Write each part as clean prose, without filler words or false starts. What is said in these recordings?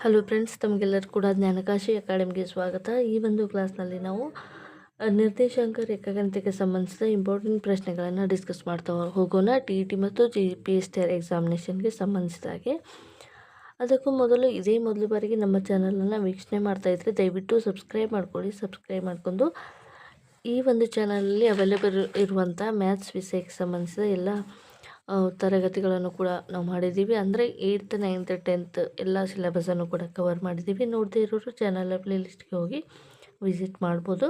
Hello friends, ತಮಗೆಲ್ಲರೂ ಕೂಡ ಜ್ಞಾನಕಾಶಿ ಅಕಾಡೆಮಿಗೆ ಸ್ವಾಗತ. ಈ ಒಂದು ಕ್ಲಾಸ್ನಲ್ಲಿ ನಾವು ನಿರ್ದೇಶಾಂಕ ರೇಖಾಗಣಿತಕ್ಕೆ ಸಂಬಂಧಿಸಿದ ಇಂಪಾರ್ಟೆಂಟ್ ಪ್ರಶ್ನೆಗಳನ್ನು ಡಿಸ್ಕಸ್ ಮಾಡ್ತಾ ಹೋಗೋಣ. TET ಮತ್ತು GPSTR ಎಕ್ಸಾಮಿನೇಷನ್ಗೆ ಸಂಬಂಧಿಸಿದ ಹಾಗೆ. ಅದಕ್ಕೂ ಮೊದಲು ಇದೇ ಮೊದಲ ಬಾರಿಗೆ ನಮ್ಮ ಚಾನಲನ್ನು ವೀಕ್ಷಣೆ ಮಾಡ್ತಾಯಿದ್ರೆ ದಯವಿಟ್ಟು ಸಬ್ಸ್ಕ್ರೈಬ್ ಮಾಡ್ಕೊಳ್ಳಿ. ಸಬ್ಸ್ಕ್ರೈಬ್ ಮಾಡ್ಕೊಂಡು ಈ ಒಂದು ಚಾನಲಲ್ಲಿ ಅವೈಲೇಬಲ್ ಇರುವಂಥ ಮ್ಯಾಥ್ಸ್ ವಿಷಯಕ್ಕೆ ಸಂಬಂಧಿಸಿದ ಎಲ್ಲ ತರಗತಿಗಳನ್ನು ಕೂಡ ನಾವು ಮಾಡಿದ್ದೀವಿ. ಅಂದರೆ 8th 9th 10th ಎಲ್ಲ ಸಿಲೆಬಸನ್ನು ಕೂಡ ಕವರ್ ಮಾಡಿದ್ದೀವಿ. ನೋಡದೇ ಇರೋರು ಚಾನಲ್ ಪ್ಲೇಲಿಸ್ಟ್ಗೆ ಹೋಗಿ ವಿಸಿಟ್ ಮಾಡ್ಬೋದು.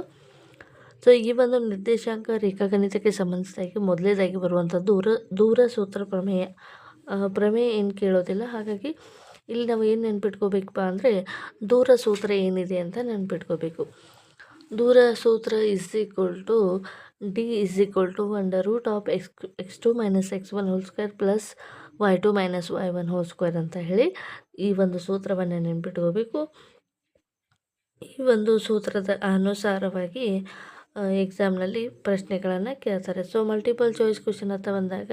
ಸೊ ಈ ಒಂದು ನಿರ್ದೇಶಾಂಕ ರೇಖಾಗಣಿತಕ್ಕೆ ಸಂಬಂಧಿಸಿದಾಗಿ ಮೊದಲೇದಾಗಿ ಬರುವಂಥದ್ದು ದೂರ ಸೂತ್ರ ಪ್ರಮೇಯ. ಪ್ರಮೇಯ ಏನು ಕೇಳೋದಿಲ್ಲ, ಹಾಗಾಗಿ ಇಲ್ಲಿ ನಾವು ಏನು ನೆನ್ಪಿಟ್ಕೋಬೇಕಪ್ಪ ಅಂದರೆ ದೂರ ಸೂತ್ರ ಏನಿದೆ ಅಂತ ನೆನ್ಪಿಟ್ಕೋಬೇಕು. ದೂರ ಸೂತ್ರ D x2 - x1 whole square plus y2 - y1 whole square ಅಂತ ಹೇಳಿ ಈ ಒಂದು ಸೂತ್ರವನ್ನು ನೆನ್ಪಿಟ್ಕೋಬೇಕು. ಈ ಒಂದು ಸೂತ್ರದ ಅನುಸಾರವಾಗಿ ಎಕ್ಸಾಮ್ನಲ್ಲಿ ಪ್ರಶ್ನೆಗಳನ್ನು ಕೇಳ್ತಾರೆ. ಸೊ ಮಲ್ಟಿಪಲ್ ಚಾಯ್ಸ್ ಕ್ವೆಶನ್ ಅಂತ ಬಂದಾಗ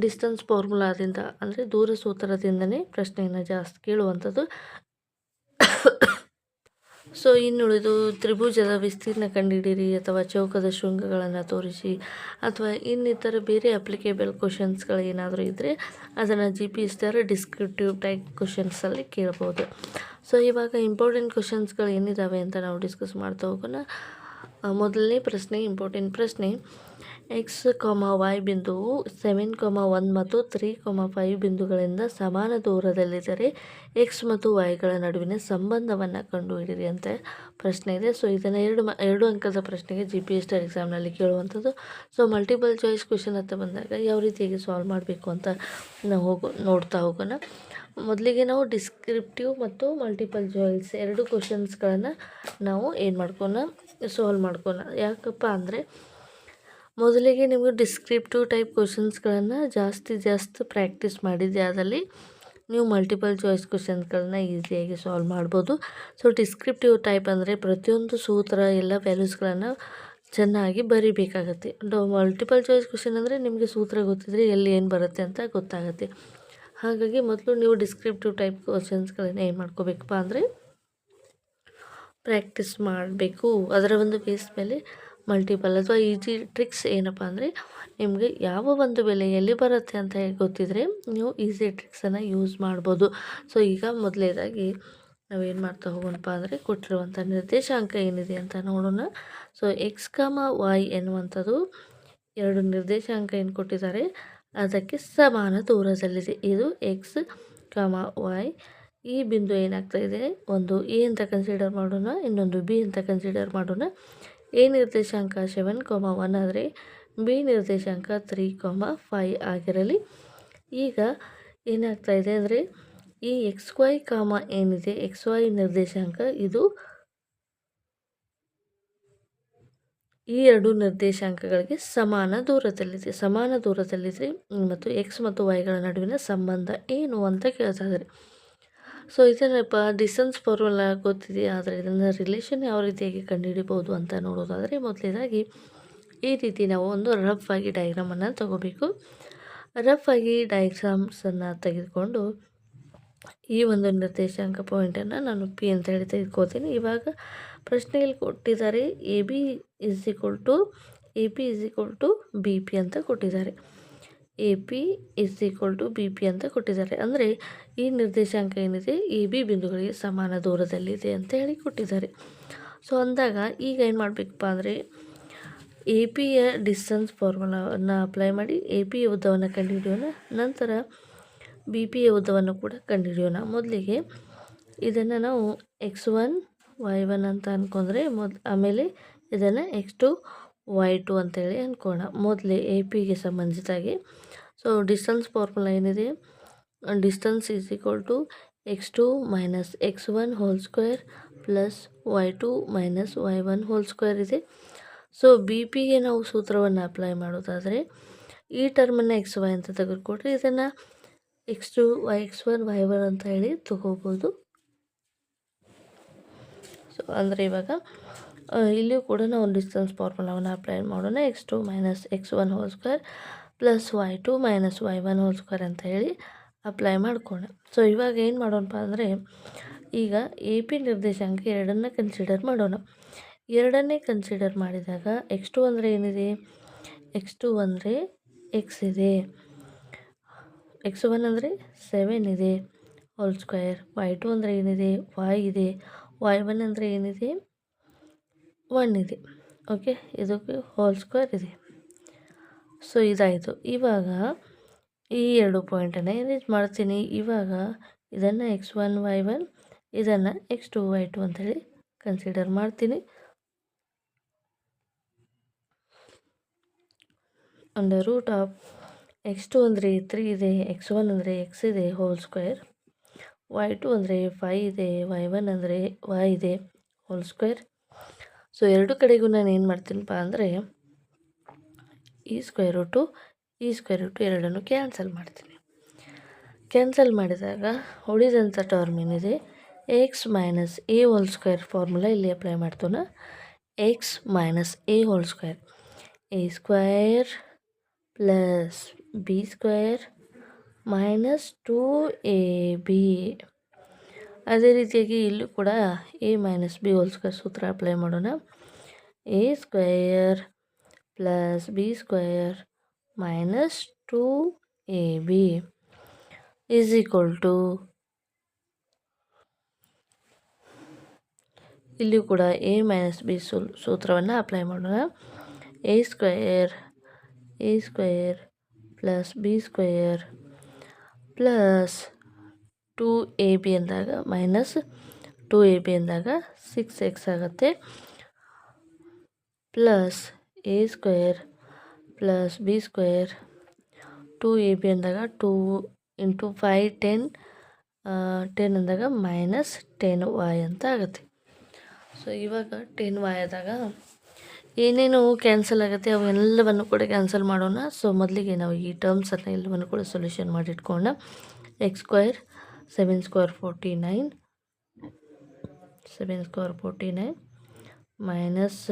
ಡಿಸ್ಟೆನ್ಸ್ ಫಾರ್ಮುಲಾದಿಂದ ಅಂದರೆ ದೂರ ಸೂತ್ರದಿಂದನೇ ಪ್ರಶ್ನೆಯನ್ನು ಜಾಸ್ತಿ ಕೇಳುವಂಥದ್ದು. ಸೊ ಇನ್ನುಳಿದು ತ್ರಿಭುಜದ ವಿಸ್ತೀರ್ಣ ಕಂಡುಹಿಡಿಯಿರಿ ಅಥವಾ ಚೌಕದ ಶೃಂಗಗಳನ್ನು ತೋರಿಸಿ ಅಥವಾ ಇನ್ನಿತರ ಬೇರೆ ಅಪ್ಲಿಕೇಬಲ್ ಕ್ವಶನ್ಸ್ಗಳು ಏನಾದರೂ ಇದ್ದರೆ ಅದನ್ನು GPSTR ಡಿಸ್ಕ್ರಿಪ್ಟಿವ್ ಟೈಪ್ ಕ್ವಶನ್ಸಲ್ಲಿ ಕೇಳ್ಬೋದು. ಸೊ ಇವಾಗ ಇಂಪಾರ್ಟೆಂಟ್ ಕ್ವಶನ್ಸ್ಗಳು ಏನಿದ್ದಾವೆ ಅಂತ ನಾವು ಡಿಸ್ಕಸ್ ಮಾಡ್ತಾ ಹೋಗೋಣ. ಮೊದಲನೇ ಪ್ರಶ್ನೆ, ಇಂಪಾರ್ಟೆಂಟ್ ಪ್ರಶ್ನೆ. x, y ಬಿಂದುವು 7, 1 ಮತ್ತು 3, 5 ಬಿಂದುಗಳಿಂದ ಸಮಾನ ದೂರದಲ್ಲಿದ್ದರೆ x ಮತ್ತು yಗಳ ನಡುವಿನ ಸಂಬಂಧವನ್ನು ಕಂಡುಹಿಡಿಯಿರಿ ಅಂತ ಪ್ರಶ್ನೆ ಇದೆ. ಸೊ ಇದನ್ನು ಎರಡು ಅಂಕದ ಪ್ರಶ್ನೆಗೆ GPSTR ಎಕ್ಸಾಮ್ನಲ್ಲಿ ಕೇಳುವಂಥದ್ದು. ಸೊ ಮಲ್ಟಿಪಲ್ ಚಾಯ್ಸ್ ಕ್ವೆಶನ್ ಅಂತ ಬಂದಾಗ ಯಾವ ರೀತಿಯಾಗಿ ಸಾಲ್ವ್ ಮಾಡಬೇಕು ಅಂತ ನಾವು ನೋಡ್ತಾ ಹೋಗೋಣ. ಮೊದಲಿಗೆ ನಾವು ಡಿಸ್ಕ್ರಿಪ್ಟಿವ್ ಮತ್ತು ಮಲ್ಟಿಪಲ್ ಚಾಯ್ಸ್ ಎರಡು ಕ್ವಶನ್ಸ್ಗಳನ್ನು ನಾವು ಏನು ಮಾಡ್ಕೋಣ, ಸಾಲ್ವ್ ಮಾಡ್ಕೋಣ. ಯಾಕಪ್ಪ ಅಂದರೆ ಮೊದಲಿಗೆ ನಿಮಗೆ ಡಿಸ್ಕ್ರಿಪ್ಟಿವ್ ಟೈಪ್ ಕ್ವಶನ್ಸ್ಗಳನ್ನು ಜಾಸ್ತಿ ಪ್ರಾಕ್ಟೀಸ್ ಮಾಡಿದ್ದೆ ಆದಲ್ಲಿ ನೀವು ಮಲ್ಟಿಪಲ್ ಚಾಯ್ಸ್ ಕ್ವಶನ್ಸ್ಗಳನ್ನ ಈಸಿಯಾಗಿ ಸಾಲ್ವ್ ಮಾಡ್ಬೋದು. ಸೊ ಡಿಸ್ಕ್ರಿಪ್ಟಿವ್ ಟೈಪ್ ಅಂದರೆ ಪ್ರತಿಯೊಂದು ಸೂತ್ರ ಎಲ್ಲ ವ್ಯಾಲ್ಯೂಸ್ಗಳನ್ನು ಚೆನ್ನಾಗಿ ಬರಿಬೇಕಾಗತ್ತೆ. ಮಲ್ಟಿಪಲ್ ಚಾಯ್ಸ್ ಕ್ವಶನ್ ಅಂದರೆ ನಿಮಗೆ ಸೂತ್ರ ಗೊತ್ತಿದ್ರೆ ಎಲ್ಲಿ ಏನು ಬರುತ್ತೆ ಅಂತ ಗೊತ್ತಾಗುತ್ತೆ. ಹಾಗಾಗಿ ಮೊದಲು ನೀವು ಡಿಸ್ಕ್ರಿಪ್ಟಿವ್ ಟೈಪ್ ಕ್ವಶನ್ಸ್ಗಳನ್ನ ಏನು ಮಾಡ್ಕೋಬೇಕಪ್ಪ ಅಂದರೆ ಪ್ರಾಕ್ಟೀಸ್ ಮಾಡಬೇಕು. ಅದರ ಒಂದು ಬೇಸ್ ಮೇಲೆ ಮಲ್ಟಿಪಲ್ ಅಥವಾ ಈಜಿ ಟ್ರಿಕ್ಸ್ ಏನಪ್ಪ ಅಂದರೆ ನಿಮಗೆ ಯಾವ ಒಂದು ಬೆಲೆ ಎಲ್ಲಿ ಬರುತ್ತೆ ಅಂತ ಗೊತ್ತಿದ್ರೆ ನೀವು ಈಸಿ ಟ್ರಿಕ್ಸನ್ನು ಯೂಸ್ ಮಾಡ್ಬೋದು. ಸೊ ಈಗ ಮೊದಲೇದಾಗಿ ನಾವೇನು ಮಾಡ್ತಾ ಹೋಗೋಣಪ್ಪ ಅಂದರೆ ಕೊಟ್ಟಿರುವಂಥ ನಿರ್ದೇಶಾಂಕ ಏನಿದೆ ಅಂತ ನೋಡೋಣ. ಸೊ x, y ಎನ್ನುವಂಥದ್ದು ಎರಡು ನಿರ್ದೇಶಾಂಕ ಏನು ಕೊಟ್ಟಿದ್ದಾರೆ ಅದಕ್ಕೆ ಸಮಾನ ದೂರದಲ್ಲಿದೆ. ಇದು x, y. ಈ ಬಿಂದು ಏನಾಗ್ತಾ ಇದೆ, ಒಂದು A ಅಂತ ಕನ್ಸಿಡರ್ ಮಾಡೋಣ, ಇನ್ನೊಂದು B ಅಂತ ಕನ್ಸಿಡರ್ ಮಾಡೋಣ. A ನಿರ್ದೇಶಾಂಕ 7, 1 ಆದರೆ B ನಿರ್ದೇಶಾಂಕ 3, 5 ಆಗಿರಲಿ. ಈಗ ಏನಾಗ್ತಾ ಇದೆ ಅಂದರೆ ಈ XY ಏನಿದೆ XY ನಿರ್ದೇಶಾಂಕ ಇದು ಈ ಎರಡು ನಿರ್ದೇಶಾಂಕಗಳಿಗೆ ಸಮಾನ ದೂರದಲ್ಲಿದೆ ಮತ್ತು x ಮತ್ತು yಗಳ ನಡುವಿನ ಸಂಬಂಧ ಏನು ಅಂತ ಕೇಳ್ತಾ ಇದ್ದಾರೆ. ಸೊ ಇದನ್ನಪ್ಪ ಡಿಸ್ಟೆನ್ಸ್ ಫಾರ್ಮುಲಾ ಗೊತ್ತಿದೆಯಾ, ಆದರೆ ಇದನ್ನು ರಿಲೇಷನ್ ಯಾವ ರೀತಿಯಾಗಿ ಕಂಡುಹಿಡಿಬೋದು ಅಂತ ನೋಡೋದಾದರೆ ಮೊದಲೇದಾಗಿ ಈ ರೀತಿ ನಾವು ಒಂದು ರಫ್ ಆಗಿ ಡಯಾಗ್ರಾಮನ್ನು ತಗೋಬೇಕು. ರಫ್ ಆಗಿ ಡಯಾಗ್ರಾಮ್ಸನ್ನು ತೆಗೆದುಕೊಂಡು ಈ ಒಂದು ನಿರ್ದೇಶಾಂಕ ಪಾಯಿಂಟನ್ನು ನಾನು P ಅಂತ ಹೇಳಿ ತೆಗೆದುಕೊಳ್ತೀನಿ. ಇವಾಗ ಪ್ರಶ್ನೆಯಲ್ಲಿ ಕೊಟ್ಟಿದ್ದಾರೆ AP BP ಅಂತ ಕೊಟ್ಟಿದ್ದಾರೆ. AP BP ಅಂತ ಕೊಟ್ಟಿದ್ದಾರೆ. ಅಂದರೆ ಈ ನಿರ್ದೇಶಾಂಕ ಏನಿದೆ AB ಬಿಂದುಗಳಿಗೆ ಸಮಾನ ದೂರದಲ್ಲಿದೆ ಅಂತ ಹೇಳಿ ಕೊಟ್ಟಿದ್ದಾರೆ. ಸೊ ಅಂದಾಗ ಈಗ ಏನು ಮಾಡಬೇಕಪ್ಪ ಅಂದರೆ APಯ ಡಿಸ್ಟೆನ್ಸ್ ಫಾರ್ಮುಲಾವನ್ನು ಅಪ್ಲೈ ಮಾಡಿ APಯ ಉದ್ದವನ್ನು ಕಂಡುಹಿಡಿಯೋಣ. ನಂತರ BPಯ ಉದ್ದವನ್ನು ಕೂಡ ಕಂಡುಹಿಡಿಯೋಣ. ಮೊದಲಿಗೆ ಇದನ್ನು ನಾವು x1 y1 ಅಂತ ಅಂದ್ಕೊಂಡ್ರೆ ಆಮೇಲೆ ಇದನ್ನು x2 y2 ಅಂತೇಳಿ ಅಂದ್ಕೋಣ. ಮೊದಲೇ APಗೆ ಸಂಬಂಧಿಸಿದಾಗೆ ಸೊ ಡಿಸ್ಟೆನ್ಸ್ ಫಾರ್ಮುಲಾ ಏನಿದೆ, distance x2 - x1 whole square plus y2 - y1 whole square ಇದೆ. ಸೊ BPಗೆ ನಾವು ಸೂತ್ರವನ್ನು ಅಪ್ಲೈ ಮಾಡೋದಾದರೆ ಈ ಟರ್ಮನ್ನು XY ಅಂತ ತೆಗೆದುಕೊಟ್ರೆ ಇದನ್ನು x2 x1 y1 ಅಂತ ಹೇಳಿ ತಗೋಬೋದು. ಸೊ ಅಂದರೆ ಇವಾಗ ಇಲ್ಲಿಯೂ ಕೂಡ ನಾವು ಡಿಸ್ಟೆನ್ಸ್ ಫಾರ್ಮುಲಾವನ್ನು ಅಪ್ಲೈ ಮಾಡೋಣ. x2 - x1 whole square plus y2 - y1 whole square ಅಂತ ಹೇಳಿ ಅಪ್ಲೈ ಮಾಡ್ಕೋಣ. ಸೊ ಇವಾಗ ಏನು ಮಾಡೋಣಪ್ಪ ಅಂದರೆ, ಈಗ ಎ ಪಿ ನಿರ್ದೇಶಾಂಕ ಎರಡನ್ನು ಕನ್ಸಿಡರ್ ಮಾಡೋಣ. ಎರಡನ್ನೇ ಕನ್ಸಿಡರ್ ಮಾಡಿದಾಗ x2 ಅಂದರೆ ಏನಿದೆ, x2 ಅಂದರೆ ಎಕ್ಸ್ ಇದೆ, x1 ಅಂದರೆ 7 ಇದೆ ಹೋಲ್ ಸ್ಕ್ವೇರ್, y2 ಅಂದರೆ ಏನಿದೆ, y ಇದೆ, y1 ಅಂದರೆ ಏನಿದೆ, 1 ಇದೆ. ಓಕೆ, ಇದಕ್ಕೆ ಹೋಲ್ ಸ್ಕ್ವೇರ್ ಇದೆ. ಸೊ ಇದಾಯಿತು. ಇವಾಗ ಈ ಎರಡು ಪಾಯಿಂಟನ್ನು ಅರೇಂಜ್ ಮಾಡ್ತೀನಿ. ಇವಾಗ ಇದನ್ನು x1 y1, ಇದನ್ನು x2 y2 ಅಂತೇಳಿ ಕನ್ಸಿಡರ್ ಮಾಡ್ತೀನಿ. ಅಂಡರ್ ರೂಟ್ ಆಫ್ x2 ಅಂದರೆ 3 ಇದೆ, x1 ಅಂದರೆ x ಇದೆ ಹೋಲ್ ಸ್ಕ್ವೇರ್, y2 ಅಂದರೆ 5 ಇದೆ, y1 ಅಂದರೆ y ಇದೆ ಹೋಲ್ ಸ್ಕ್ವೇರ್. ಸೊ ಎರಡು ಕಡೆಗೂ ನಾನು ಏನು ಮಾಡ್ತೀನಪ್ಪ ಅಂದರೆ, ಈ ಸ್ಕ್ವೇರ್ ರೂಟು ಎರಡನ್ನು ಕ್ಯಾನ್ಸಲ್ ಮಾಡ್ತೀನಿ. ಕ್ಯಾನ್ಸಲ್ ಮಾಡಿದಾಗ ಉಳಿದಂಥ ಟರ್ಮ್ ಏನಿದೆ, x minus a whole square formula ಇಲ್ಲಿ ಅಪ್ಲೈ ಮಾಡ್ತೋಣ. X minus a whole square, a square plus b square minus 2ab. ಅದೇ ರೀತಿಯಾಗಿ ಇಲ್ಲೂ ಕೂಡ a minus b whole square ಸೂತ್ರ ಅಪ್ಲೈ ಮಾಡೋಣ. A square plus b square minus 2ab is equal to, ಇಲ್ಲಿಯೂ ಕೂಡ ಎ ಮೈನಸ್ ಬಿ ಸೂತ್ರವನ್ನು apply ಮಾಡೋಣ. A square plus b square plus 2ab ಅಂದಾಗ ಮೈನಸ್ 2ab ಅಂದಾಗ 6x ಆಗುತ್ತೆ, plus A square plus b square 2ab ಅಂದಾಗ 2 into 5 10 ಅಂದಾಗ minus 10y ಅಂತ ಆಗುತ್ತೆ. ಸೊ ಇವಾಗ 10y ಆದಾಗ ಏನೇನು ಕ್ಯಾನ್ಸಲ್ ಆಗುತ್ತೆ ಅವೆಲ್ಲವನ್ನು ಕೂಡ ಕ್ಯಾನ್ಸಲ್ ಮಾಡೋಣ. ಸೊ ಮೊದಲಿಗೆ ನಾವು ಈ ಟರ್ಮ್ಸನ್ನು ಎಲ್ಲವನ್ನು ಕೂಡ ಸೊಲ್ಯೂಷನ್ ಮಾಡಿಟ್ಕೊಳ್ಳೋಣ. X square 7 square 49 minus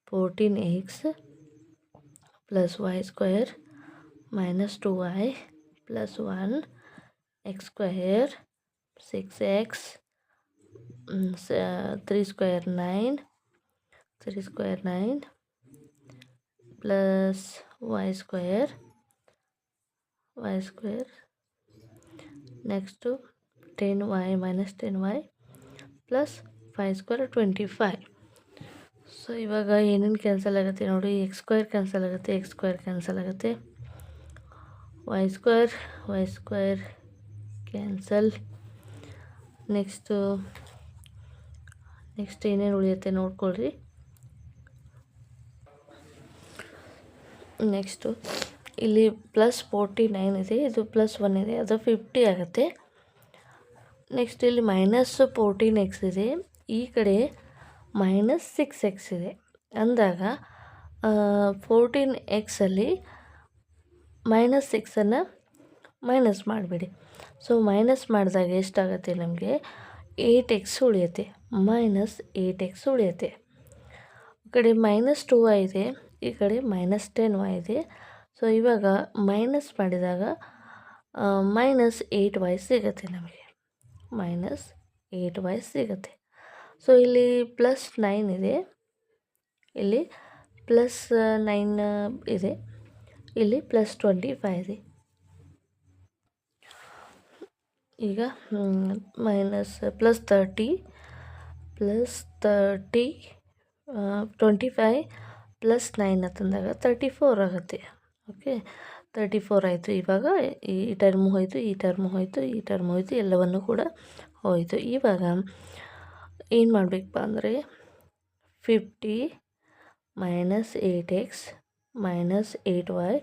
14x plus y square minus 2y plus 1, x square 6x 3 square 9 plus y square next 10y minus 10y plus 5 square 25. So ಇವಾಗ ಏನೇನು ಕ್ಯಾನ್ಸಲ್ ಆಗುತ್ತೆ ನೋಡಿ, ಎಕ್ಸ್ ಸ್ಕ್ವೇರ್ ಕ್ಯಾನ್ಸಲ್ ಆಗುತ್ತೆ, y ಸ್ಕ್ವೇರ್ ಕ್ಯಾನ್ಸಲ್. ನೆಕ್ಸ್ಟ್ ಏನೇನು ಉಳಿಯುತ್ತೆ ನೋಡ್ಕೊಳ್ರಿ. Next ಇಲ್ಲಿ plus 49 ಇದೆ, ಇದು ಪ್ಲಸ್ 1 ಇದೆ, ಅದು 50 ಆಗುತ್ತೆ. ನೆಕ್ಸ್ಟ್ ಇಲ್ಲಿ ಮೈನಸ್ 14x ಇದೆ, ಈ ಕಡೆ ಮೈನಸ್ 6x ಇದೆ ಅಂದಾಗ 14xಲ್ಲಿ ಮೈನಸ್ 6ಅನ್ನು ಮೈನಸ್ ಮಾಡಿಬಿಡಿ. ಸೊ ಮೈನಸ್ ಮಾಡಿದಾಗ ಎಷ್ಟಾಗುತ್ತೆ ನಮಗೆ, 8x ಉಳಿಯುತ್ತೆ, ಮೈನಸ್ 8x ಉಳಿಯುತ್ತೆ. ಈ ಕಡೆ ಮೈನಸ್ 2y ಇದೆ, ಈ ಕಡೆ ಮೈನಸ್ 10y ಇದೆ. ಸೊ ಇವಾಗ ಮೈನಸ್ ಮಾಡಿದಾಗ ಮೈನಸ್ 8y ಸಿಗುತ್ತೆ ನಮಗೆ, ಮೈನಸ್ 8y ಸಿಗುತ್ತೆ. ಸೊ ಇಲ್ಲಿ ಪ್ಲಸ್ 9 ಇದೆ, ಇಲ್ಲಿ ಪ್ಲಸ್ 9 ಇದೆ, ಇಲ್ಲಿ ಪ್ಲಸ್ 25 ಇದೆ. ಈಗ ಮೈನಸ್ ಪ್ಲಸ್ 30 25 ಪ್ಲಸ್ 9 ಅಂತಂದಾಗ 34 ಆಗುತ್ತೆ. ಓಕೆ, 34 ಆಯಿತು. ಇವಾಗ ಈ ಟರ್ಮು ಹೋಯಿತು, ಈ ಟರ್ಮು ಹೋಯಿತು, ಎಲ್ಲವನ್ನು ಕೂಡ ಹೋಯಿತು. ಇವಾಗ ಏನು ಮಾಡಬೇಕಪ್ಪ ಅಂದರೆ 50 ಮೈನಸ್ 8x ಮೈನಸ್ 8y,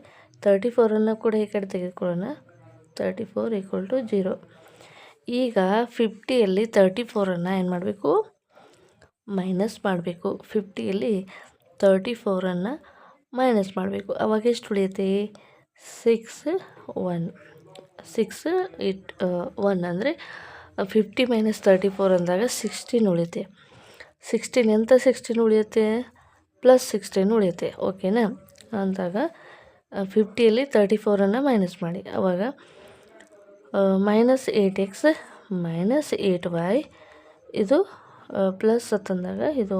34ಅನ್ನು ಕೂಡ ಈ ಕಡೆ ತೆಗೆದುಕೊಳ್ಳೋಣ, 34 ಈಕ್ವಲ್ ಟು 0. ಈಗ 50ಯಲ್ಲಿ 34ಅನ್ನು ಏನು ಮಾಡಬೇಕು, ಮೈನಸ್ ಮಾಡಬೇಕು. 50ಯಲ್ಲಿ 34ಅನ್ನು ಮೈನಸ್ ಮಾಡಬೇಕು. ಅವಾಗ ಎಷ್ಟು ಉಳಿಯುತ್ತೆ, 6 1 ಅಂದರೆ 50 ಮೈನಸ್ 34 ಅಂದಾಗ 16 ಉಳಿಯುತ್ತೆ. 16 ಉಳಿಯುತ್ತೆ, ಪ್ಲಸ್ 16 ಉಳಿಯುತ್ತೆ. ಓಕೆನಾ, ಅಂದಾಗ 50ಯಲ್ಲಿ 34ಅನ್ನು ಮೈನಸ್ ಮಾಡಿ, ಆವಾಗ -8x -8y ಇದು ಪ್ಲಸ್ ಅಂತಂದಾಗ ಇದು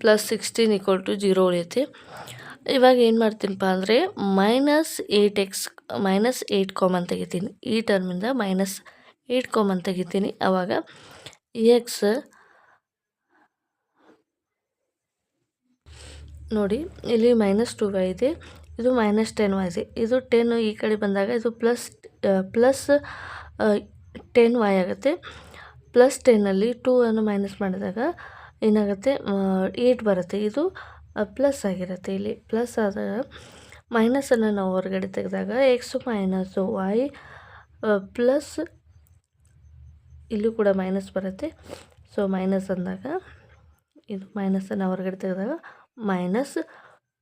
+16 = 0 ಉಳಿಯುತ್ತೆ. ಇವಾಗ ಏನು ಮಾಡ್ತೀನಪ್ಪ ಅಂದರೆ -8x -8 ಕಾಮನ್ ತೆಗಿತೀನಿ. ಈ ಟರ್ಮಿಂದ -8 ಕಾಮನ್ ತೆಗಿತೀನಿ. ಆವಾಗ ಎಕ್ಸ್ ನೋಡಿ ಇಲ್ಲಿ -2y ಇದೆ, ಇದು -10y ಇದೆ. ಇದು 10 ಈ ಕಡೆ ಬಂದಾಗ ಇದು ಪ್ಲಸ್ 10y ಆಗುತ್ತೆ. +10ನಲ್ಲಿ 2 ಮೈನಸ್ ಮಾಡಿದಾಗ ಏನಾಗುತ್ತೆ 8 ಬರುತ್ತೆ. ಇದು ಪ್ಲಸ್ ಆಗಿರುತ್ತೆ. ಇಲ್ಲಿ ಪ್ಲಸ್ ಆದಾಗ ಮೈನಸನ್ನು ನಾವು ಹೊರಗಡೆ ತೆಗೆದಾಗ ಎಕ್ಸ್ ಮೈನಸ್ ವೈ ಪ್ಲಸ್ ಇಲ್ಲೂ ಕೂಡ ಮೈನಸ್ ಬರುತ್ತೆ. ಸೊ ಮೈನಸ್ ಅಂದಾಗ ಇದು ಮೈನಸನ್ನು ಹೊರಗಡೆ ತೆಗೆದಾಗ -2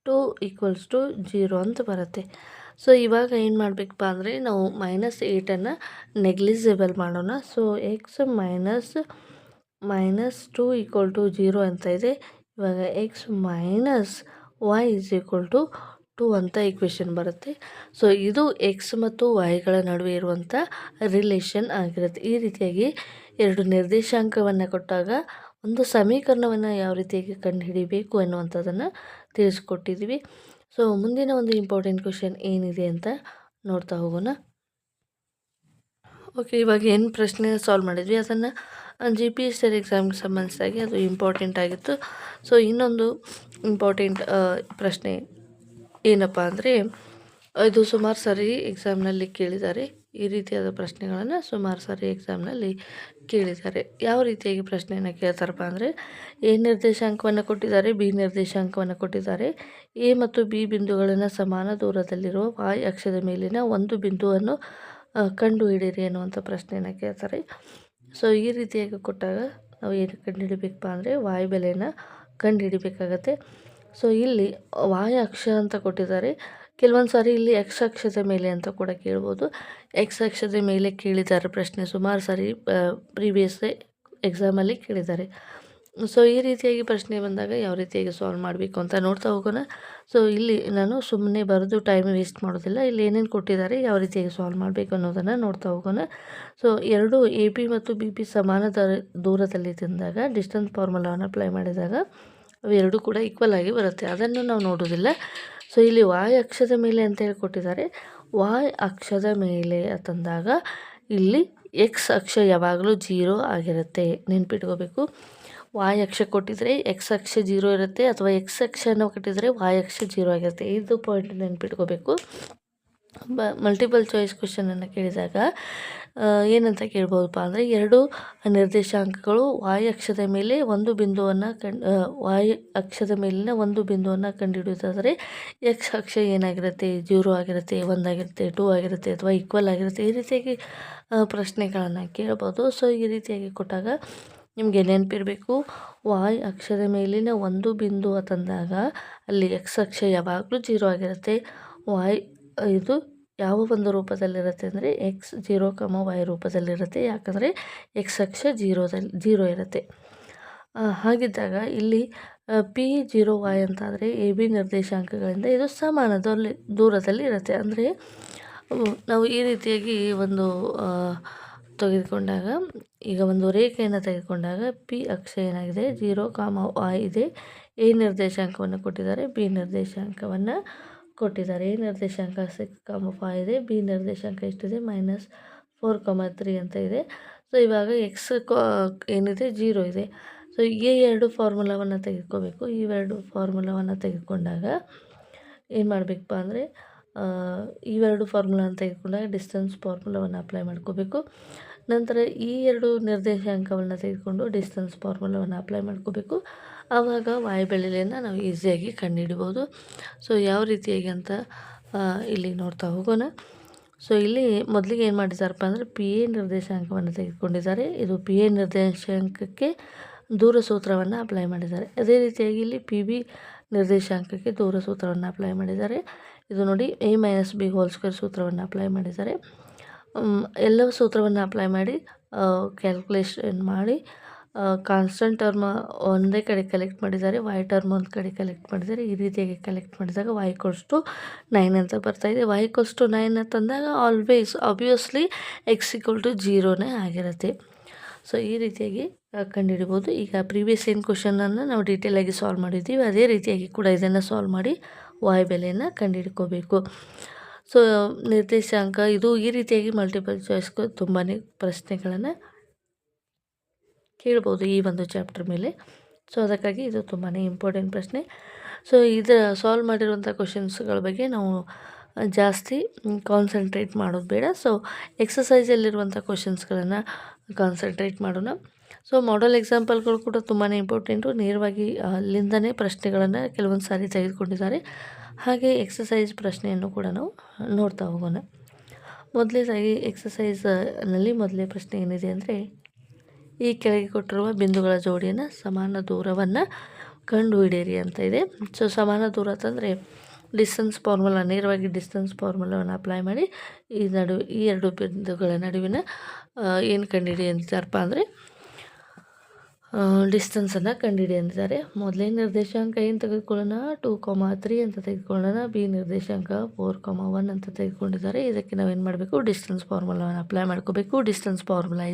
= 0 ಅಂತ ಬರುತ್ತೆ. ಸೊ ಇವಾಗ ಏನು ಮಾಡಬೇಕಪ್ಪ ಅಂದರೆ ನಾವು -8 ನೆಗ್ಲಿಜಿಬಲ್ ಮಾಡೋಣ. ಸೊ ಎಕ್ಸ್ -2 = 0 ಅಂತ ಇದೆ. ಇವಾಗ ಎಕ್ಸ್ -y = 2 ಅಂತ ಈಕ್ವೇಷನ್ ಬರುತ್ತೆ. ಸೊ ಇದು ಎಕ್ಸ್ ಮತ್ತು ವೈಗಳ ನಡುವೆ ಇರುವಂಥ ರಿಲೇಷನ್ ಆಗಿರುತ್ತೆ. ಈ ರೀತಿಯಾಗಿ ಎರಡು ನಿರ್ದೇಶಾಂಕವನ್ನು ಕೊಟ್ಟಾಗ ಒಂದು ಸಮೀಕರಣವನ್ನು ಯಾವ ರೀತಿಯಾಗಿ ಕಂಡುಹಿಡಿಬೇಕು ಅನ್ನುವಂಥದ್ದನ್ನು ತಿಳಿಸ್ಕೊಟ್ಟಿದ್ದೀವಿ. ಸೊ ಮುಂದಿನ ಒಂದು ಇಂಪಾರ್ಟೆಂಟ್ ಕ್ವೆಶನ್ ಏನಿದೆ ಅಂತ ನೋಡ್ತಾ ಹೋಗೋಣ. ಓಕೆ, ಇವಾಗ ಏನು ಪ್ರಶ್ನೆ ಸಾಲ್ವ್ ಮಾಡಿದ್ವಿ ಅದನ್ನು GPSR ಎಕ್ಸಾಮ್ಗೆ ಸಂಬಂಧಿಸಿದಾಗೆ ಅದು ಇಂಪಾರ್ಟೆಂಟ್ ಆಗಿತ್ತು. ಸೊ ಇನ್ನೊಂದು ಇಂಪಾರ್ಟೆಂಟ್ ಪ್ರಶ್ನೆ ಏನಪ್ಪ ಅಂದರೆ ಇದು ಸುಮಾರು ಸಾರಿ ಎಕ್ಸಾಮ್ನಲ್ಲಿ ಕೇಳಿದ್ದಾರೆ. ಈ ರೀತಿಯಾದ ಪ್ರಶ್ನೆಗಳನ್ನು ಸುಮಾರು ಸಾರಿ ಎಕ್ಸಾಮ್ನಲ್ಲಿ ಕೇಳಿದ್ದಾರೆ. ಯಾವ ರೀತಿಯಾಗಿ ಪ್ರಶ್ನೆಯನ್ನು ಕೇಳ್ತಾರಪ್ಪ ಅಂದರೆ ಎ ನಿರ್ದೇಶಾಂಕವನ್ನು ಕೊಟ್ಟಿದ್ದಾರೆ, ಬಿ ನಿರ್ದೇಶಾಂಕವನ್ನು ಕೊಟ್ಟಿದ್ದಾರೆ. ಎ ಮತ್ತು ಬಿ ಬಿಂದುಗಳನ್ನು ಸಮಾನ ದೂರದಲ್ಲಿರುವ y ಅಕ್ಷದ ಮೇಲಿನ ಒಂದು ಬಿಂದುವನ್ನು ಕಂಡುಹಿಡಿಯಿರಿ ಅನ್ನುವಂಥ ಪ್ರಶ್ನೆಯನ್ನು ಕೇಳ್ತಾರೆ. ಸೊ ಈ ರೀತಿಯಾಗಿ ಕೊಟ್ಟಾಗ ನಾವು ಏನು ಕಂಡುಹಿಡಿಬೇಕಪ್ಪ ಅಂದರೆ y ಬೆಲೆಯನ್ನು ಕಂಡುಹಿಡಿಬೇಕಾಗತ್ತೆ. ಸೊ ಇಲ್ಲಿ y ಅಕ್ಷ ಅಂತ ಕೊಟ್ಟಿದ್ದಾರೆ. ಕೆಲವೊಂದು ಸಾರಿ ಇಲ್ಲಿ x ಅಕ್ಷದ ಮೇಲೆ ಅಂತ ಕೂಡ ಕೇಳ್ಬೋದು. x ಅಕ್ಷದ ಮೇಲೆ ಕೇಳಿದ್ದಾರೆ ಪ್ರಶ್ನೆ ಸುಮಾರು ಸಾರಿ ಪ್ರೀವಿಯಸ್ ಎಕ್ಸಾಮಲ್ಲಿ ಕೇಳಿದ್ದಾರೆ. ಸೊ ಈ ರೀತಿಯಾಗಿ ಪ್ರಶ್ನೆ ಬಂದಾಗ ಯಾವ ರೀತಿಯಾಗಿ ಸಾಲ್ವ್ ಮಾಡಬೇಕು ಅಂತ ನೋಡ್ತಾ ಹೋಗೋಣ. ಸೊ ಇಲ್ಲಿ ನಾನು ಸುಮ್ಮನೆ ಬರೆದು ಟೈಮ್ ವೇಸ್ಟ್ ಮಾಡೋದಿಲ್ಲ. ಇಲ್ಲಿ ಏನೇನು ಕೊಟ್ಟಿದ್ದಾರೆ, ಯಾವ ರೀತಿಯಾಗಿ ಸಾಲ್ವ್ ಮಾಡಬೇಕು ಅನ್ನೋದನ್ನು ನೋಡ್ತಾ ಹೋಗೋಣ. ಸೊ ಎರಡು ಎ ಪಿ ಮತ್ತು ಬಿ ಪಿ ಸಮಾನ ದೂರದಲ್ಲಿ ತಿಂದಾಗ ಡಿಸ್ಟೆನ್ಸ್ ಫಾರ್ಮುಲಾವನ್ನು ಅಪ್ಲೈ ಮಾಡಿದಾಗ ಅವೆರಡೂ ಕೂಡ ಈಕ್ವಲ್ ಆಗಿ ಬರುತ್ತೆ. ಅದನ್ನು ನಾವು ನೋಡೋದಿಲ್ಲ. ಸೊ ಇಲ್ಲಿ y ಅಕ್ಷದ ಮೇಲೆ ಅಂತೇಳಿ ಕೊಟ್ಟಿದ್ದಾರೆ. y ಅಕ್ಷದ ಮೇಲೆ ಅಂತಂದಾಗ ಇಲ್ಲಿ x ಅಕ್ಷ ಯಾವಾಗಲೂ 0 ಆಗಿರುತ್ತೆ. ನೆನ್ಪಿಟ್ಕೋಬೇಕು. y ಅಕ್ಷ ಕೊಟ್ಟಿದ್ರೆ x ಅಕ್ಷ 0 ಇರುತ್ತೆ, ಅಥವಾ x ಅಕ್ಷನ ಕೊಟ್ಟಿದ್ರೆ y ಅಕ್ಷ 0 ಆಗಿರುತ್ತೆ. ಇದು ಪಾಯಿಂಟ್ ನೆನ್ಪಿಟ್ಕೋಬೇಕು. ಮಲ್ಟಿಪಲ್ ಚಾಯ್ಸ್ ಕ್ವೆಶನನ್ನು ಕೇಳಿದಾಗ ಏನಂತ ಕೇಳ್ಬೋದಪ್ಪ ಅಂದರೆ ಎರಡು ನಿರ್ದೇಶಾಂಕಗಳು y ಅಕ್ಷದ ಮೇಲೆ ಒಂದು ಬಿಂದುವನ್ನು y ಅಕ್ಷದ ಮೇಲಿನ ಒಂದು ಬಿಂದುವನ್ನು ಕಂಡುಹಿಡಿಯೋದಾದರೆ x ಅಕ್ಷ ಏನಾಗಿರುತ್ತೆ 0 ಆಗಿರುತ್ತೆ, 1 ಆಗಿರುತ್ತೆ, 2 ಆಗಿರುತ್ತೆ, ಅಥವಾ ಈಕ್ವಲ್ ಆಗಿರುತ್ತೆ. ಈ ರೀತಿಯಾಗಿ ಪ್ರಶ್ನೆಗಳನ್ನು ಕೇಳ್ಬೋದು. ಸೊ ಈ ರೀತಿಯಾಗಿ ಕೊಟ್ಟಾಗ ನಿಮಗೆ ನೆನಪಿರಬೇಕು, y ಅಕ್ಷದ ಮೇಲಿನ ಒಂದು ಬಿಂದು ಅಂತಂದಾಗ ಅಲ್ಲಿ x ಅಕ್ಷ ಯಾವಾಗಲೂ 0 ಆಗಿರುತ್ತೆ. y ಇದು ಯಾವ ಒಂದು ರೂಪದಲ್ಲಿರುತ್ತೆ ಅಂದರೆ x0, y ರೂಪದಲ್ಲಿರುತ್ತೆ. ಯಾಕಂದರೆ x ಅಕ್ಷ 0 ಇರುತ್ತೆ. ಹಾಗಿದ್ದಾಗ ಇಲ್ಲಿ P0y ಅಂತಾದರೆ ಎ ಬಿ ನಿರ್ದೇಶಾಂಕಗಳಿಂದ ಇದು ಸಮಾನ ದೂರದಲ್ಲಿ ಇರುತ್ತೆ. ಅಂದರೆ ನಾವು ಈ ರೀತಿಯಾಗಿ ಒಂದು ತೆಗೆದುಕೊಂಡಾಗ, ಈಗ ಒಂದು ರೇಖೆಯನ್ನು ತೆಗೆದುಕೊಂಡಾಗ ಪಿ ಅಕ್ಷ ಏನಾಗಿದೆ 0, y ಇದೆ. ಎ ನಿರ್ದೇಶಾಂಕವನ್ನು ಕೊಟ್ಟಿದ್ದಾರೆ, ಬಿ ನಿರ್ದೇಶಾಂಕವನ್ನು ಕೊಟ್ಟಿದ್ದಾರೆ. ಎ ನಿರ್ದೇಶಾಂಕ 6, 5 ಇದೆ. ಬಿ ನಿರ್ದೇಶಾಂಕ ಎಷ್ಟಿದೆ -4, 3 ಅಂತ ಇದೆ. ಸೊ ಇವಾಗ ಎಕ್ಸ್ ಏನಿದೆ 0 ಇದೆ. ಸೊ ಈ ಎರಡು ಫಾರ್ಮುಲಾವನ್ನು ತೆಗೆದುಕೋಬೇಕು. ಇವೆರಡು ಫಾರ್ಮುಲಾವನ್ನು ತೆಗೆದುಕೊಂಡಾಗ ಏನು ಮಾಡಬೇಕಪ್ಪ ಅಂದರೆ ಇವೆರಡು ಫಾರ್ಮುಲಾವನ್ನು ತೆಗೆದುಕೊಂಡಾಗ ಡಿಸ್ಟೆನ್ಸ್ ಫಾರ್ಮುಲಾವನ್ನು ಅಪ್ಲೈ ಮಾಡ್ಕೋಬೇಕು. ನಂತರ ಈ ಎರಡು ನಿರ್ದೇಶಾಂಕವನ್ನು ತೆಗೆದುಕೊಂಡು ಡಿಸ್ಟೆನ್ಸ್ ಫಾರ್ಮುಲಾವನ್ನು ಅಪ್ಲೈ ಮಾಡ್ಕೋಬೇಕು. ಆವಾಗ y ಬೆಲೆಯನ್ನು ನಾವು ಈಸಿಯಾಗಿ ಕಂಡುಹಿಡ್ಬೋದು. ಸೊ ಯಾವ ರೀತಿಯಾಗಿ ಅಂತ ಇಲ್ಲಿ ನೋಡ್ತಾ ಹೋಗೋಣ. ಸೊ ಇಲ್ಲಿ ಮೊದಲಿಗೆ ಏನು ಮಾಡಿದ್ದಾರಪ್ಪ ಅಂದರೆ ಪಿ ಎ ನಿರ್ದೇಶಾಂಕವನ್ನು ತೆಗೆದುಕೊಂಡಿದ್ದಾರೆ. ಇದು ಪಿ ಎ ನಿರ್ದೇಶಾಂಕಕ್ಕೆ ದೂರ ಸೂತ್ರವನ್ನು ಅಪ್ಲೈ ಮಾಡಿದ್ದಾರೆ. ಅದೇ ರೀತಿಯಾಗಿ ಇಲ್ಲಿ ಪಿ ಬಿ ನಿರ್ದೇಶಾಂಕಕ್ಕೆ ದೂರ ಸೂತ್ರವನ್ನು ಅಪ್ಲೈ ಮಾಡಿದ್ದಾರೆ. ಇದು ನೋಡಿ a-b² ಸೂತ್ರವನ್ನು ಅಪ್ಲೈ ಮಾಡಿದ್ದಾರೆ. ಎಲ್ಲವೂ ಸೂತ್ರವನ್ನು ಅಪ್ಲೈ ಮಾಡಿ ಕ್ಯಾಲ್ಕುಲೇಷನ್ ಮಾಡಿ ಕಾನ್ಸ್ಟೆಂಟ್ ಟರ್ಮ್ ಒಂದೇ ಕಡೆ ಕಲೆಕ್ಟ್ ಮಾಡಿದ್ದಾರೆ, ವೈ ಟರ್ಮ್ ಒಂದು ಕಡೆ ಕಲೆಕ್ಟ್ ಮಾಡಿದ್ದಾರೆ. ಈ ರೀತಿಯಾಗಿ ಕಲೆಕ್ಟ್ ಮಾಡಿದಾಗ y = 9 ಅಂತ ಬರ್ತಾಯಿದೆ. y = 9 ಅಂತಂದಾಗ ಆಲ್ವೇಸ್ ಆಬ್ವಿಯಸ್ಲಿ x = 0ನೇ ಆಗಿರುತ್ತೆ. ಸೊ ಈ ರೀತಿಯಾಗಿ ಕಂಡುಹಿಡಿಬೋದು. ಈಗ ಪ್ರೀವಿಯಸ್ ಏನು ಕ್ವಶನನ್ನು ನಾವು ಡೀಟೇಲಾಗಿ ಸಾಲ್ವ್ ಮಾಡಿದ್ದೀವಿ, ಅದೇ ರೀತಿಯಾಗಿ ಕೂಡ ಇದನ್ನು ಸಾಲ್ವ್ ಮಾಡಿ y ಬೆಲೆಯನ್ನು ಕಂಡುಹಿಡ್ಕೋಬೇಕು. ಸೊ ನಿರ್ದೇಶಾಂಕ ಇದು ಈ ರೀತಿಯಾಗಿ ಮಲ್ಟಿಪಲ್ ಚಾಯ್ಸ್ಗೂ ತುಂಬಾ ಪ್ರಶ್ನೆಗಳನ್ನು ಕೇಳ್ಬೋದು ಈ ಒಂದು ಚಾಪ್ಟರ್ ಮೇಲೆ. ಸೊ ಅದಕ್ಕಾಗಿ ಇದು ತುಂಬಾ ಇಂಪಾರ್ಟೆಂಟ್ ಪ್ರಶ್ನೆ. ಸೊ ಇದರ ಸಾಲ್ವ್ ಮಾಡಿರುವಂಥ ಕ್ವಶನ್ಸ್ಗಳ ಬಗ್ಗೆ ನಾವು ಜಾಸ್ತಿ ಕಾನ್ಸಂಟ್ರೇಟ್ ಮಾಡೋದು ಬೇಡ. ಸೊ ಎಕ್ಸಸೈಸಲ್ಲಿರುವಂಥ ಕ್ವಶನ್ಸ್ಗಳನ್ನು ಕಾನ್ಸಂಟ್ರೇಟ್ ಮಾಡೋಣ. ಸೊ ಮಾಡೆಲ್ ಎಕ್ಸಾಂಪಲ್ಗಳು ಕೂಡ ತುಂಬಾ ಇಂಪಾರ್ಟೆಂಟು. ನೇರವಾಗಿ ಅಲ್ಲಿಂದನೇ ಪ್ರಶ್ನೆಗಳನ್ನು ಕೆಲವೊಂದು ಸಾರಿ ತೆಗೆದುಕೊಂಡಿದ್ದಾರೆ. ಹಾಗೆ ಎಕ್ಸಸೈಸ್ ಪ್ರಶ್ನೆಯನ್ನು ಕೂಡ ನಾವು ನೋಡ್ತಾ ಹೋಗೋಣ. ಮೊದಲನೇದಾಗಿ ಎಕ್ಸಸೈಸ್ನಲ್ಲಿ ಮೊದಲನೇ ಪ್ರಶ್ನೆ ಏನಿದೆ ಅಂದರೆ, ಈ ಕೆಳಗೆ ಕೊಟ್ಟಿರುವ ಬಿಂದುಗಳ ಜೋಡಿಯನ್ನು ಸಮಾನ ದೂರವನ್ನು ಕಂಡುಹಿಡಿಯಿರಿ ಅಂತ ಇದೆ. ಸೊ ಸಮಾನ ದೂರ ಅಂತಂದರೆ ಡಿಸ್ಟೆನ್ಸ್ ಫಾರ್ಮುಲಾ, ನೇರವಾಗಿ ಡಿಸ್ಟೆನ್ಸ್ ಫಾರ್ಮುಲಾವನ್ನು ಅಪ್ಲೈ ಮಾಡಿ ಈ ಎರಡು ಬಿಂದುಗಳ ನಡುವಿನ ಏನು ಕಂಡುಹಿಡಿ ಅಂತಾರಪ್ಪ ಅಂದರೆ ಡಿಸ್ಟೆನ್ಸನ್ನು ಕಂಡುಹಿಡಿ ಅಂತಿದ್ದಾರೆ. ಮೊದಲನೇ ನಿರ್ದೇಶಾಂಕ ಏನು ತೆಗೆದುಕೊಳ್ಳೋಣ, 2,3 ಅಂತ ತೆಗೆದುಕೊಳ್ಳೋಣ. ಬಿ ನಿರ್ದೇಶಾಂಕ 4,1 ಅಂತ ತೆಗೆದುಕೊಂಡಿದ್ದಾರೆ. ಇದಕ್ಕೆ ನಾವೇನು ಮಾಡಬೇಕು, ಡಿಸ್ಟೆನ್ಸ್ ಫಾರ್ಮುಲಾವನ್ನು ಅಪ್ಲೈ ಮಾಡ್ಕೋಬೇಕು. Distance formula =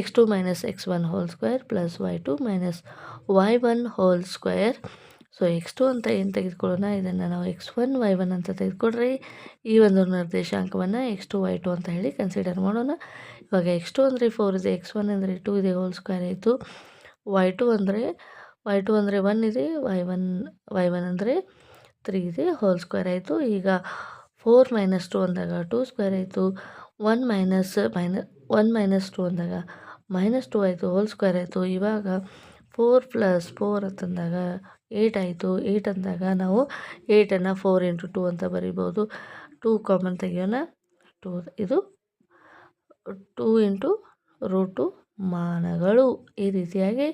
x2 - x1 2 + y2 - y1 2. So x2 ಅಂತ ಏನು ತೆಗೆದುಕೊಳ್ಳೋಣ, ಇದನ್ನು ನಾವು x1 y1 ಅಂತ ತೆಗೆದುಕೊಂಡ್ರೆ ಈ ಒಂದು ನಿರ್ದೇಶಾಂಕವನ್ನು x2 y2 ಅಂತ ಹೇಳಿ ಕನ್ಸಿಡರ್ ಮಾಡೋಣ. ಇವಾಗ x2 ಅಂದರೆ 4 ಇದೆ, x1 ಅಂದರೆ 2 ಇದೆ, ² ಆಯಿತು. y2 ಅಂದರೆ 1 ಇದೆ, y1 ಅಂದರೆ 3 ಇದೆ, ² ಆಯಿತು. ಈಗ 4 - 2 ಅಂದಾಗ 2² ಆಯಿತು. 1 - 2 ಅಂದಾಗ -2 ಆಯಿತು, ² ಆಯಿತು. ಇವಾಗ 4 + 4 ಅಂತಂದಾಗ 8 ಆಯಿತು. 8 ಅಂದಾಗ ನಾವು 8ಅನ್ನು 4 × 2 ಅಂತ ಬರಿಬೋದು. 2 ಕಾಮನ್ ತೆಗೆಯೋಣ, 2 ಇದು 2 × √2 ಮಾನಗಳು. ಈ ರೀತಿಯಾಗಿ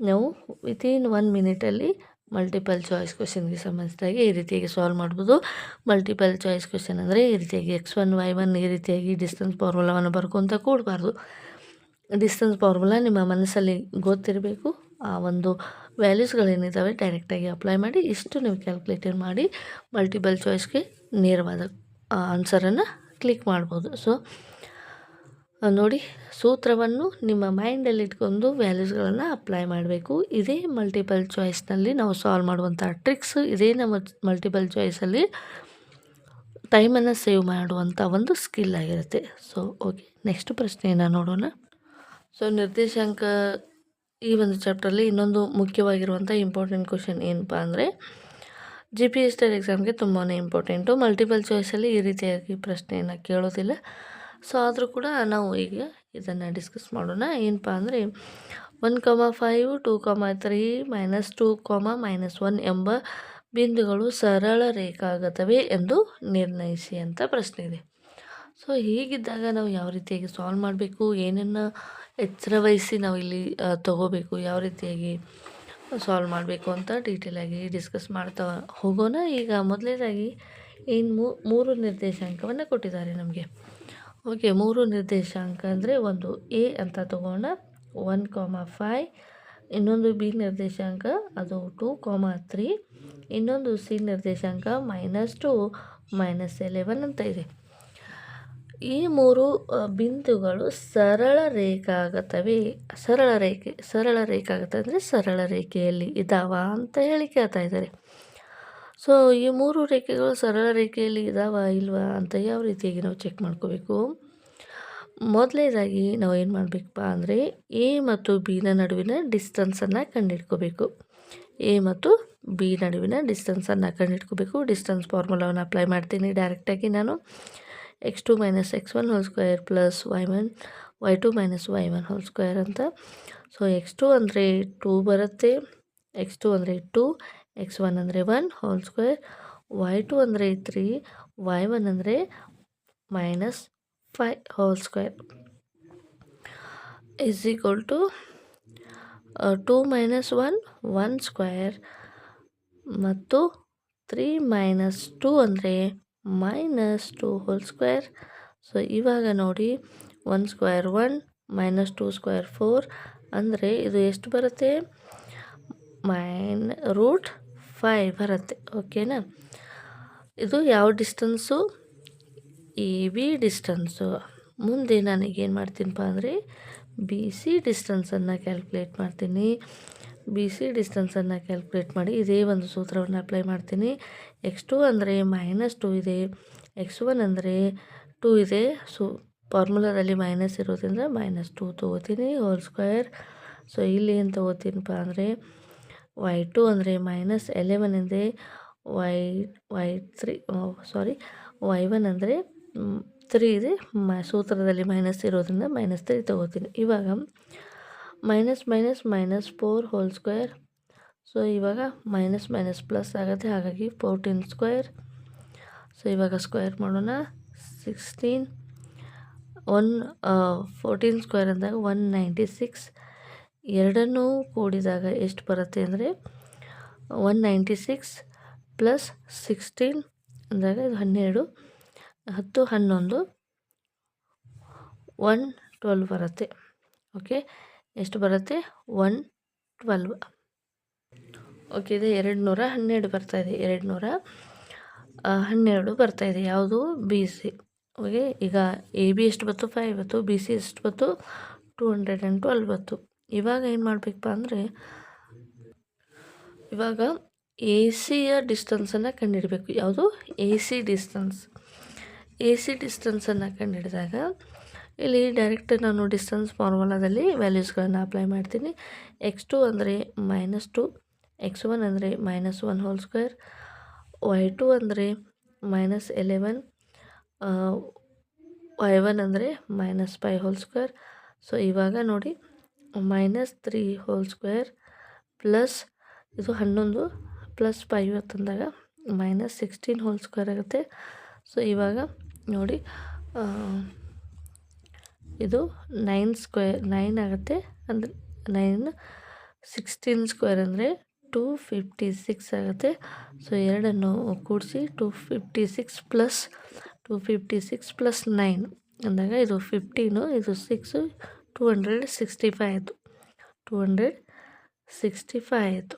ನಾವು ವಿತಿನ್ 1 ಮಿನಿಟಲ್ಲಿ ಮಲ್ಟಿಪಲ್ ಚಾಯ್ಸ್ ಕ್ವಶನ್ಗೆ ಸಂಬಂಧಿಸಿದಾಗೆ ಈ ರೀತಿಯಾಗಿ ಸಾಲ್ವ್ ಮಾಡ್ಬೋದು. ಮಲ್ಟಿಪಲ್ ಚಾಯ್ಸ್ ಕ್ವಶನ್ ಅಂದರೆ ಈ ರೀತಿಯಾಗಿ x1 y1 ಈ ರೀತಿಯಾಗಿ ಡಿಸ್ಟೆನ್ಸ್ ಫಾರ್ಮುಲಾವನ್ನು ಬರ್ಕೊತ ಕೂಡಬಾರ್ದು. ಡಿಸ್ಟೆನ್ಸ್ ಫಾರ್ಮುಲಾ ನಿಮ್ಮ ಮನಸ್ಸಲ್ಲಿ ಗೊತ್ತಿರಬೇಕು. ಆ ಒಂದು ವ್ಯಾಲ್ಯೂಸ್ಗಳೇನಿದ್ದಾವೆ ಡೈರೆಕ್ಟಾಗಿ ಅಪ್ಲೈ ಮಾಡಿ ಇಷ್ಟು ನೀವು ಕ್ಯಾಲ್ಕುಲೇಟರ್ ಮಾಡಿ ಮಲ್ಟಿಪಲ್ ಚಾಯ್ಸ್ಗೆ ನೇರವಾದ ಆನ್ಸರನ್ನು ಕ್ಲಿಕ್ ಮಾಡ್ಬೋದು. ಸೊ ನೋಡಿ, ಸೂತ್ರವನ್ನು ನಿಮ್ಮ ಮೈಂಡಲ್ಲಿ ಇಟ್ಕೊಂಡು ವ್ಯಾಲ್ಯೂಸ್ಗಳನ್ನು ಅಪ್ಲೈ ಮಾಡಬೇಕು. ಇದೇ ಮಲ್ಟಿಪಲ್ ಚಾಯ್ಸ್ನಲ್ಲಿ ನಾವು ಸಾಲ್ವ್ ಮಾಡುವಂಥ ಟ್ರಿಕ್ಸ್. ಇದೇ ನಮ್ಮ ಮಲ್ಟಿಪಲ್ ಚಾಯ್ಸಲ್ಲಿ ಟೈಮನ್ನು ಸೇವ್ ಮಾಡುವಂಥ ಒಂದು ಸ್ಕಿಲ್ ಆಗಿರುತ್ತೆ. ಸೊ ಓಕೆ, ನೆಕ್ಸ್ಟ್ ಪ್ರಶ್ನೆಯನ್ನು ನೋಡೋಣ. ಸೊ ನಿರ್ದೇಶಾಂಕ ಈ ಒಂದು ಚಾಪ್ಟರಲ್ಲಿ ಇನ್ನೊಂದು ಮುಖ್ಯವಾಗಿರುವಂಥ ಇಂಪಾರ್ಟೆಂಟ್ ಕ್ವಶನ್ ಏನಪ್ಪ ಅಂದರೆ, GPS ಎಕ್ಸಾಮ್ಗೆ ತುಂಬಾ ಇಂಪಾರ್ಟೆಂಟು. ಮಲ್ಟಿಪಲ್ ಚಾಯ್ಸಲ್ಲಿ ಈ ರೀತಿಯಾಗಿ ಪ್ರಶ್ನೆಯನ್ನು ಕೇಳೋದಿಲ್ಲ. ಸೊ ಆದರೂ ಕೂಡ ನಾವು ಈಗ ಇದನ್ನು ಡಿಸ್ಕಸ್ ಮಾಡೋಣ. ಏನಪ್ಪ ಅಂದರೆ 1,5 2,3 -2, -1 ಎಂಬ ಬಿಂದುಗಳು ಸರಳ ರೇಖಾಗತವೇ ಎಂದು ನಿರ್ಣಯಿಸಿ ಅಂತ ಪ್ರಶ್ನೆ ಇದೆ. ಸೊ ಹೀಗಿದ್ದಾಗ ನಾವು ಯಾವ ರೀತಿಯಾಗಿ ಸಾಲ್ವ್ ಮಾಡಬೇಕು, ಏನನ್ನು ಎಚ್ಚರ ವಹಿಸಿ ನಾವು ಇಲ್ಲಿ ತಗೋಬೇಕು, ಯಾವ ರೀತಿಯಾಗಿ ಸಾಲ್ವ್ ಮಾಡಬೇಕು ಅಂತ ಡೀಟೇಲಾಗಿ ಡಿಸ್ಕಸ್ ಮಾಡ್ತಾ ಹೋಗೋಣ. ಈಗ ಮೊದಲನೇದಾಗಿ ಏನು 3 ನಿರ್ದೇಶಾಂಕವನ್ನು ಕೊಟ್ಟಿದ್ದಾರೆ ನಮಗೆ. ಓಕೆ, 3 ನಿರ್ದೇಶಾಂಕ ಅಂದರೆ ಒಂದು ಎ ಅಂತ ತಗೋಣ, 1,5. ಇನ್ನೊಂದು ಬಿ ನಿರ್ದೇಶಾಂಕ ಅದು 2,3. ಇನ್ನೊಂದು ಸಿ ನಿರ್ದೇಶಾಂಕ -2 -11 ಅಂತ ಇದೆ. ಈ 3 ಬಿಂದುಗಳು ಸರಳ ರೇಖಾಗತವೇ. ಸರಳ ರೇಖಾಗತ ಅಂದರೆ ಸರಳ ರೇಖೆಯಲ್ಲಿ ಇದ್ದಾವ ಅಂತ ಹೇಳಿ ಕೇಳ್ತಾ ಇದ್ದಾರೆ. ಸೊ ಈ 3 ರೇಖೆಗಳು ಸರಳ ರೇಖೆಯಲ್ಲಿ ಇದ್ದಾವ ಇಲ್ವಾ ಅಂತ ಯಾವ ರೀತಿಯಾಗಿ ನಾವು ಚೆಕ್ ಮಾಡ್ಕೋಬೇಕು. ಮೊದಲನೇದಾಗಿ ನಾವು ಏನು ಮಾಡಬೇಕಪ್ಪ ಅಂದರೆ ಎ ಮತ್ತು ಬಿನ ನಡುವಿನ ಡಿಸ್ಟೆನ್ಸನ್ನು ಕಂಡುಹಿಡ್ಕೋಬೇಕು. ಎ ಮತ್ತು ಬಿ ನಡುವಿನ ಡಿಸ್ಟೆನ್ಸನ್ನು ಕಂಡುಹಿಡ್ಕೋಬೇಕು. ಡಿಸ್ಟೆನ್ಸ್ ಫಾರ್ಮುಲಾವನ್ನು ಅಪ್ಲೈ ಮಾಡ್ತೀನಿ ಡೈರೆಕ್ಟಾಗಿ ನಾನು. x2 - x1 2 + y2 - y1 2 ಅಂತ. ಸೊ x2 ಅಂದರೆ 2 ಬರುತ್ತೆ, x2 ಅಂದರೆ 2, x1 ಅಂದರೆ 1 2, y2 ಅಂದರೆ 3, y1 ಅಂದರೆ -5 2 = 2 - 1 1 2 ಮತ್ತು 3 - 2 ಅಂದರೆ -2 2. ಸೊ ಇವಾಗ ನೋಡಿ 1 ² 1 -2 ಸ್ಕ್ವೇರ್ 4 ಅಂದರೆ ಇದು ಎಷ್ಟು ಬರುತ್ತೆ √5 ಬರುತ್ತೆ. ಓಕೆನಾ. ಇದು ಯಾವ ಡಿಸ್ಟೆನ್ಸು ಎ ಬಿ ಡಿಸ್ಟೆನ್ಸು. ಮುಂದೆ ನನಗೇನು ಮಾಡ್ತೀನಪ್ಪ ಅಂದರೆ ಬಿ ಸಿ ಡಿಸ್ಟೆನ್ಸನ್ನು ಕ್ಯಾಲ್ಕುಲೇಟ್ ಮಾಡ್ತೀನಿ. ಬಿ ಸಿ ಡಿಸ್ಟೆನ್ಸನ್ನು ಕ್ಯಾಲ್ಕುಲೇಟ್ ಮಾಡಿ ಇದೇ ಒಂದು ಸೂತ್ರವನ್ನು ಅಪ್ಲೈ ಮಾಡ್ತೀನಿ. x2 ಅಂದರೆ -2 ಇದೆ, x1 ಅಂದರೆ 2 ಇದೆ. ಫಾರ್ಮುಲಾದಲ್ಲಿ ಮೈನಸ್ ಇರೋದ್ರಿಂದ -2 ತೊಗೋತೀನಿ ಹೋಲ್ ಸ್ಕ್ವೇರ್. ಸೊ ಇಲ್ಲಿ ಏನು ತೊಗೋತೀನಪ್ಪ ಅಂದರೆ y2 ಅಂದರೆ -11 ಇದೆ, y1 ಅಂದರೆ 3 ಇದೆ. ಸೂತ್ರದಲ್ಲಿ ಮೈನಸ್ ಇರೋದ್ರಿಂದ -3 ತೊಗೋತೀನಿ. ಇವಾಗ -4 ಹೋಲ್ ಸ್ಕ್ವೇರ್. ಸೊ ಇವಾಗ ಮೈನಸ್ ಪ್ಲಸ್ ಆಗುತ್ತೆ, ಹಾಗಾಗಿ 14 ಸ್ಕ್ವೇರ್. ಸೊ ಇವಾಗ ಸ್ಕ್ವೇರ್ ಮಾಡೋಣ. 14 ಸ್ಕ್ವೇರ್ ಅಂದಾಗ 196. ಎರಡನ್ನೂ ಕೂಡಿದಾಗ ಎಷ್ಟು ಬರುತ್ತೆ ಅಂದರೆ 196 ಪ್ಲಸ್ 16 ಅಂದಾಗ ಇದು 12, 10, 11, 112 ಬರುತ್ತೆ. ಓಕೆ, ಎಷ್ಟು ಬರುತ್ತೆ 112. ಓಕೆ, ಇದು 212 ಬರ್ತಾಯಿದೆ, 212 ಬರ್ತಾಯಿದೆ. ಯಾವುದು ಬಿ ಸಿ. ಓಕೆ, ಈಗ ಎ ಬಿ ಎಷ್ಟು ಬಂತು 5 ಬಂತು, ಬಿ ಸಿ ಎಷ್ಟು ಬಂತು 212 ಬಂತು. ಇವಾಗ ಏನು ಮಾಡಬೇಕಪ್ಪ ಅಂದರೆ ಇವಾಗ ಎ ಸಿಯ ಡಿಸ್ಟೆನ್ಸನ್ನು ಕಂಡುಹಿಡಬೇಕು. ಯಾವುದು A C distance. A C ಡಿಸ್ಟೆನ್ಸನ್ನು ಕಂಡುಹಿಡಿದಾಗ ಇಲ್ಲಿ ಡೈರೆಕ್ಟ್ ನಾನು ಡಿಸ್ಟೆನ್ಸ್ ಫಾರ್ಮುಲಾದಲ್ಲಿ ವ್ಯಾಲ್ಯೂಸ್ಗಳನ್ನು ಅಪ್ಲೈ ಮಾಡ್ತೀನಿ. x2 ಅಂದರೆ -2, x1 ಅಂದರೆ -1 ಹೋಲ್ ಸ್ಕ್ವೇರ್, y2 ಅಂದರೆ -11, y1 ಅಂದರೆ -5 ಹೋಲ್ ಸ್ಕ್ವೇರ್. ಸೊ ಇವಾಗ ನೋಡಿ -3 ಹೋಲ್ ಸ್ಕ್ವೇರ್ ಪ್ಲಸ್ ಇದು 11 ಪ್ಲಸ್ 5 ತಂದಾಗ -16 ಹೋಲ್ ಸ್ಕ್ವೇರ್ ಆಗುತ್ತೆ. ಸೊ ಇವಾಗ ನೋಡಿ ಇದು 9 ಆಗುತ್ತೆ. ಅಂದರೆ 16 ಸ್ಕ್ವೇರ್ ಅಂದರೆ 256 ಆಗುತ್ತೆ. ಸೊ ಎರಡನ್ನು ಕೂಡಿಸಿ 256 ಪ್ಲಸ್ 9 ಅಂದಾಗ ಇದು 15, ಇದು 6, 265 ಆಯಿತು. 265 ಆಯಿತು.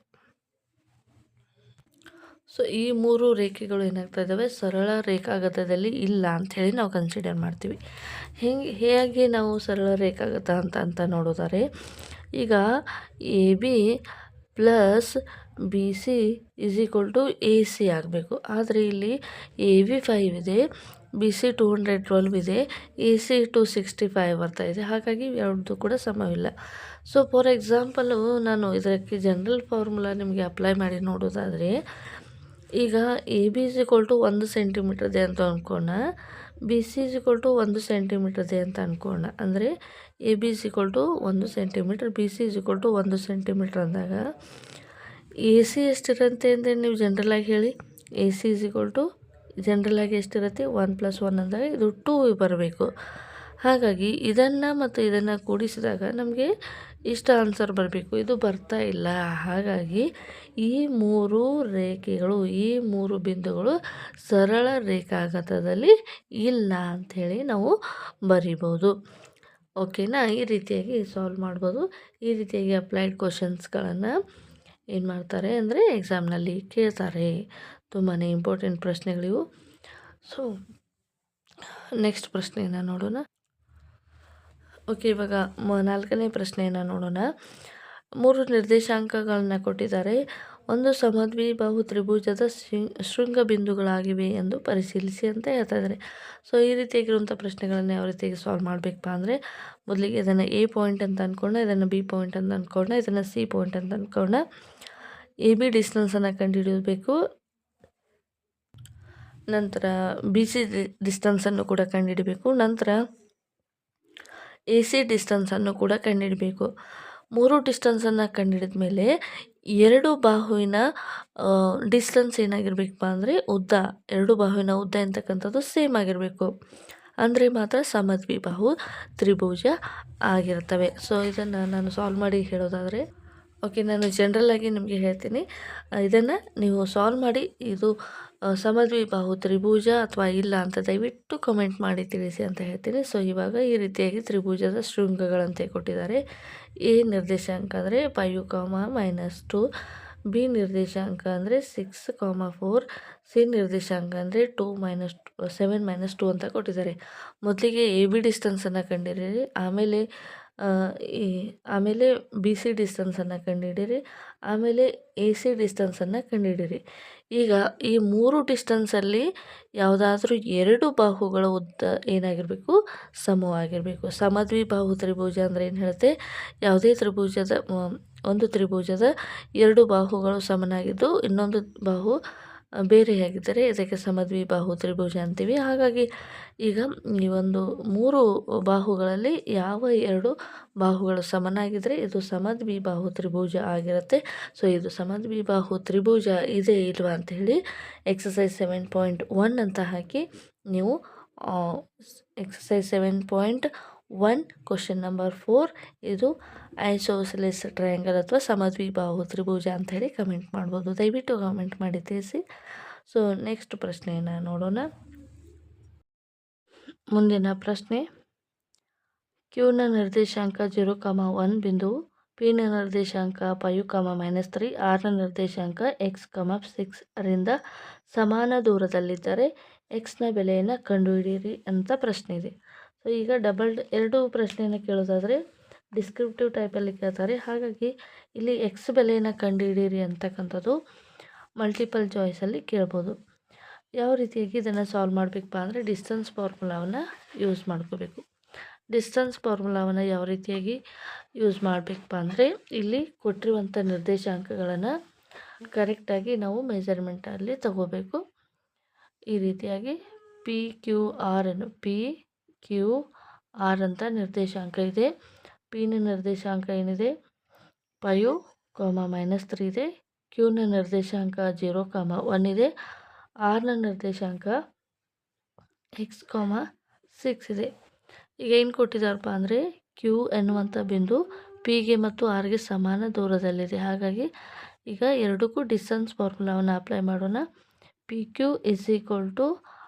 ಸೊ ಈ ಮೂರು ರೇಖೆಗಳು ಏನಾಗ್ತಾ ಇದ್ದಾವೆ ಸರಳ ರೇಖಾಗತದಲ್ಲಿ ಇಲ್ಲ ಅಂಥೇಳಿ ನಾವು ಕನ್ಸಿಡರ್ ಮಾಡ್ತೀವಿ. ಹೇಗೆ ನಾವು ಸರಳ ರೇಖಾಗತ ಅಂತ ನೋಡೋದಾರೆ, ಈಗ A B plus B C = A C ಆಗಬೇಕು. ಆದರೆ ಇಲ್ಲಿ ಎ ಬಿ 5 ಇದೆ, ಬಿ ಸಿ 212 ಇದೆ, ಎ ಸಿ 265 ಬರ್ತಾಯಿದೆ. ಹಾಗಾಗಿ ಯಾವುದು ಕೂಡ ಸಮವಿಲ್ಲ. ಸೊ ಫಾರ್ ಎಕ್ಸಾಂಪಲು ನಾನು ಇದಕ್ಕೆ ಜನರಲ್ ಫಾರ್ಮುಲಾ ನಿಮಗೆ ಅಪ್ಲೈ ಮಾಡಿ ನೋಡೋದಾದರೆ, ಈಗ ಎ ಬಿ = 1 ಸೆಂಟಿಮೀಟರ್ ಇದೆ ಅಂತ ಅಂದ್ಕೋಣ, ಬಿ ಸಿ = 1 ಸೆಂಟಿಮೀಟರ್ ಇದೆ ಅಂತ ಅಂದ್ಕೋಣ. ಅಂದರೆ A B = 1 centimetre, B C = 1 centimetre ಅಂದಾಗ ಎ ಸಿ ಎಷ್ಟಿರುತ್ತೆ ಅಂದರೆ ನೀವು ಜನರಲಾಗಿ ಹೇಳಿ. ಎ ಸಿ ಜನರಲಾಗಿ ಎಷ್ಟಿರುತ್ತೆ 1 + 1 ಅಂದಾಗ ಇದು 2 ಬರಬೇಕು. ಹಾಗಾಗಿ ಇದನ್ನು ಮತ್ತು ಇದನ್ನು ಕೂಡಿಸಿದಾಗ ನಮಗೆ ಇಷ್ಟು ಆನ್ಸರ್ ಬರಬೇಕು. ಇದು ಬರ್ತಾ ಇಲ್ಲ. ಹಾಗಾಗಿ ಈ ಮೂರು ರೇಖೆಗಳು, ಈ ಮೂರು ಬಿಂದುಗಳು ಸರಳ ರೇಖಾಗತದಲ್ಲಿ ಇಲ್ಲ ಅಂಥೇಳಿ ನಾವು ಬರಿಬೋದು. ಓಕೆನಾ. ಈ ರೀತಿಯಾಗಿ ಸಾಲ್ವ್ ಮಾಡ್ಬೋದು. ಈ ರೀತಿಯಾಗಿ ಅಪ್ಲೈಡ್ ಕ್ವಶನ್ಸ್ಗಳನ್ನು ಏನು ಮಾಡ್ತಾರೆ ಅಂದರೆ ಎಕ್ಸಾಮ್ನಲ್ಲಿ ಕೇಳ್ತಾರೆ. ತುಂಬಾ ಇಂಪಾರ್ಟೆಂಟ್ ಪ್ರಶ್ನೆಗಳಿವು. ಸೊ ನೆಕ್ಸ್ಟ್ ಪ್ರಶ್ನೆಯನ್ನು ನೋಡೋಣ. ಓಕೆ, ಇವಾಗ 4ನೇ ಪ್ರಶ್ನೆಯನ್ನು ನೋಡೋಣ. 3 ನಿರ್ದೇಶಾಂಕಗಳನ್ನು ಕೊಟ್ಟಿದ್ದಾರೆ. ಒಂದು ಸಮದ್ವಿಬಾಹು ತ್ರಿಭುಜದ ಶೃಂಗ ಬಿಂದುಗಳಾಗಿವೆ ಎಂದು ಪರಿಶೀಲಿಸಿ ಅಂತ ಹೇಳ್ತಾ ಇದ್ದಾರೆ. ಸೊ ಈ ರೀತಿಯಾಗಿರುವಂಥ ಪ್ರಶ್ನೆಗಳನ್ನು ಯಾವ ರೀತಿಯಾಗಿ ಸಾಲ್ವ್ ಮಾಡಬೇಕಪ್ಪ ಅಂದರೆ, ಮೊದಲಿಗೆ ಇದನ್ನು ಎ ಪಾಯಿಂಟ್ ಅಂತ ಅಂದ್ಕೊಂಡ, ಇದನ್ನು ಬಿ ಪಾಯಿಂಟ್ ಅಂತ ಅಂದ್ಕೊಂಡ, ಇದನ್ನು ಸಿ ಪಾಯಿಂಟ್ ಅಂತ ಅಂದ್ಕೊಂಡ ಎ ಬಿ ಡಿಸ್ಟೆನ್ಸನ್ನು ಕಂಡುಹಿಡಿಯಬೇಕು. ನಂತರ ಬಿ ಸಿ ಡಿಸ್ಟೆನ್ಸನ್ನು ಕೂಡ ಕಂಡುಹಿಡಬೇಕು. ನಂತರ ಎ ಸಿ ಡಿಸ್ಟೆನ್ಸನ್ನು ಕೂಡ ಕಂಡುಹಿಡಬೇಕು. 3 ಡಿಸ್ಟೆನ್ಸನ್ನು ಕಂಡುಹಿಡಿದ ಮೇಲೆ 2 ಬಾಹುವಿನ ಡಿಸ್ಟೆನ್ಸ್ ಏನಾಗಿರ್ಬೇಕಪ್ಪ ಅಂದರೆ ಉದ್ದ, 2 ಬಾಹುವಿನ ಉದ್ದ ಅಂತಕ್ಕಂಥದ್ದು ಸೇಮ್ ಆಗಿರಬೇಕು. ಅಂದರೆ ಮಾತ್ರ ಸಮದ್ವಿಬಾಹು ತ್ರಿಭುಜ ಆಗಿರ್ತವೆ. ಸೊ ಇದನ್ನು ನಾನು ಸಾಲ್ವ್ ಮಾಡಿ ಹೇಳೋದಾದರೆ, ಓಕೆ, ನಾನು ಜನರಲ್ಲಾಗಿ ನಿಮಗೆ ಹೇಳ್ತೀನಿ. ಇದನ್ನು ನೀವು ಸಾಲ್ವ್ ಮಾಡಿ ಇದು ಸಮದ್ವಿಬಾಹು ತ್ರಿಭುಜ ಅಥವಾ ಇಲ್ಲ ಅಂತ ದಯವಿಟ್ಟು ಕಮೆಂಟ್ ಮಾಡಿ ತಿಳಿಸಿ ಅಂತ ಹೇಳ್ತೀನಿ. ಸೊ ಇವಾಗ ಈ ರೀತಿಯಾಗಿ ತ್ರಿಭುಜದ ಶೃಂಗಗಳಂತೆ ಕೊಟ್ಟಿದ್ದಾರೆ. ಎ ನಿರ್ದೇಶಾಂಕ ಅಂದರೆ 5, -2, ಬಿ ನಿರ್ದೇಶಾಂಕ ಅಂದರೆ 6, 4, ಸಿ ನಿರ್ದೇಶಾಂಕ ಅಂದರೆ 7, -2 ಅಂತ ಕೊಟ್ಟಿದ್ದಾರೆ. ಮೊದಲಿಗೆ ಎ ಬಿ ಡಿಸ್ಟೆನ್ಸನ್ನು ಕಂಡುಹಿಡಿಯಿರಿ, ಆಮೇಲೆ ಬಿ ಸಿ ಡಿಸ್ಟೆನ್ಸನ್ನು ಕಂಡುಹಿಡಿಯಿರಿ, ಆಮೇಲೆ ಎ ಸಿ ಡಿಸ್ಟೆನ್ಸನ್ನು ಕಂಡುಹಿಡಿಯಿರಿ. ಈಗ ಈ 3 ಡಿಸ್ಟೆನ್ಸಲ್ಲಿ ಯಾವುದಾದ್ರೂ 2 ಬಾಹುಗಳ ಉದ್ದ ಏನಾಗಿರಬೇಕು, ಸಮವಾಗಿರಬೇಕು. ಸಮದ್ವಿಬಾಹು ತ್ರಿಭುಜ ಅಂದರೆ ಏನು ಹೇಳುತ್ತೆ, ಯಾವುದೇ ತ್ರಿಭುಜದ ಒಂದು ತ್ರಿಭುಜದ 2 ಬಾಹುಗಳು ಸಮನಾಗಿದ್ದು ಇನ್ನೊಂದು ಬಾಹು ಬೇರೆಯಾಗಿದ್ದರೆ ಇದಕ್ಕೆ ಸಮದ್ವಿಬಾಹು ತ್ರಿಭುಜ ಅಂತೀವಿ. ಹಾಗಾಗಿ ಈಗ ಈ ಒಂದು 3 ಬಾಹುಗಳಲ್ಲಿ ಯಾವ 2 ಬಾಹುಗಳು ಸಮನಾಗಿದ್ದರೆ ಇದು ಸಮದ್ವಿಬಾಹು ತ್ರಿಭುಜ ಆಗಿರುತ್ತೆ. ಸೊ ಇದು ಸಮದ್ವಿಬಾಹು ತ್ರಿಭುಜ ಇದೆ ಇಲ್ವಾ ಅಂಥೇಳಿ ಎಕ್ಸಸೈಸ್ 7.1 ಅಂತ ಹಾಕಿ ನೀವು ಎಕ್ಸಸೈಸ್ 7.1 ಕ್ವಶನ್ ನಂಬರ್ 4 ಇದು ಐಸೋಸೆಲೆಸ್ ಟ್ರಯಾಂಗಲ್ ಅಥವಾ ಸಮದ್ವಿಬಾಹು ತ್ರಿಭುಜ ಅಂಥೇಳಿ ಕಮೆಂಟ್ ಮಾಡ್ಬೋದು. ದಯವಿಟ್ಟು ಕಮೆಂಟ್ ಮಾಡಿ ತಿಳಿಸಿ. ಸೊ ನೆಕ್ಸ್ಟ್ ಪ್ರಶ್ನೆಯನ್ನು ನೋಡೋಣ. ಮುಂದಿನ ಪ್ರಶ್ನೆ, ಕ್ಯೂನ ನಿರ್ದೇಶಾಂಕ 0,1 ಬಿಂದುವು, ಪಿನ ನಿರ್ದೇಶಾಂಕ 5, -3, ಆರ್ನ ನಿರ್ದೇಶಾಂಕ x, 6 ರಿಂದ ಸಮಾನ ದೂರದಲ್ಲಿದ್ದರೆ ಎಕ್ಸ್ನ ಬೆಲೆಯನ್ನು ಕಂಡುಹಿಡಿಯಿರಿ ಅಂತ ಪ್ರಶ್ನೆ ಇದೆ. ಸೊ ಈಗ ಎರಡು ಪ್ರಶ್ನೆಯನ್ನು ಕೇಳೋದಾದರೆ ಡಿಸ್ಕ್ರಿಪ್ಟಿವ್ ಟೈಪಲ್ಲಿ ಕೇಳ್ತಾರೆ. ಹಾಗಾಗಿ ಇಲ್ಲಿ ಎಕ್ಸ್ ಬೆಲೆಯನ್ನು ಕಂಡುಹಿಡಿಯಿರಿ ಅಂತಕ್ಕಂಥದ್ದು ಮಲ್ಟಿಪಲ್ ಚಾಯ್ಸಲ್ಲಿ ಕೇಳ್ಬೋದು. ಯಾವ ರೀತಿಯಾಗಿ ಇದನ್ನು ಸಾಲ್ವ್ ಮಾಡಬೇಕಪ್ಪ ಅಂದರೆ ಡಿಸ್ಟೆನ್ಸ್ ಫಾರ್ಮುಲಾವನ್ನು ಯೂಸ್ ಮಾಡ್ಕೋಬೇಕು. ಡಿಸ್ಟೆನ್ಸ್ ಫಾರ್ಮುಲಾವನ್ನು ಯಾವ ರೀತಿಯಾಗಿ ಯೂಸ್ ಮಾಡಬೇಕಪ್ಪ ಅಂದರೆ ಇಲ್ಲಿ ಕೊಟ್ಟಿರುವಂಥ ನಿರ್ದೇಶಾಂಕಗಳನ್ನು ಕರೆಕ್ಟಾಗಿ ನಾವು ಮೆಜರ್ಮೆಂಟಲ್ಲಿ ತಗೋಬೇಕು. ಈ ರೀತಿಯಾಗಿ PQR ಅಂತ ನಿರ್ದೇಶಾಂಕ ಇದೆ. ಪಿನ ನಿರ್ದೇಶಾಂಕ ಏನಿದೆ 5, -3 ಇದೆ. ಕ್ಯೂನ ನಿರ್ದೇಶಾಂಕ 0,1 ಇದೆ. ಆರ್ನ ನಿರ್ದೇಶಾಂಕ x, 6 ಇದೆ. ಈಗ ಏನು ಕೊಟ್ಟಿದ್ದಾರಪ್ಪ ಅಂದರೆ ಕ್ಯೂ ಎನ್ನುವಂಥ ಬಿಂದು ಪಿಗೆ ಮತ್ತು ಆರ್ಗೆ ಸಮಾನ ದೂರದಲ್ಲಿದೆ. ಹಾಗಾಗಿ ಈಗ ಎರಡಕ್ಕೂ ಡಿಸ್ಟೆನ್ಸ್ ಫಾರ್ಮುಲಾವನ್ನು ಅಪ್ಲೈ ಮಾಡೋಣ. PQ =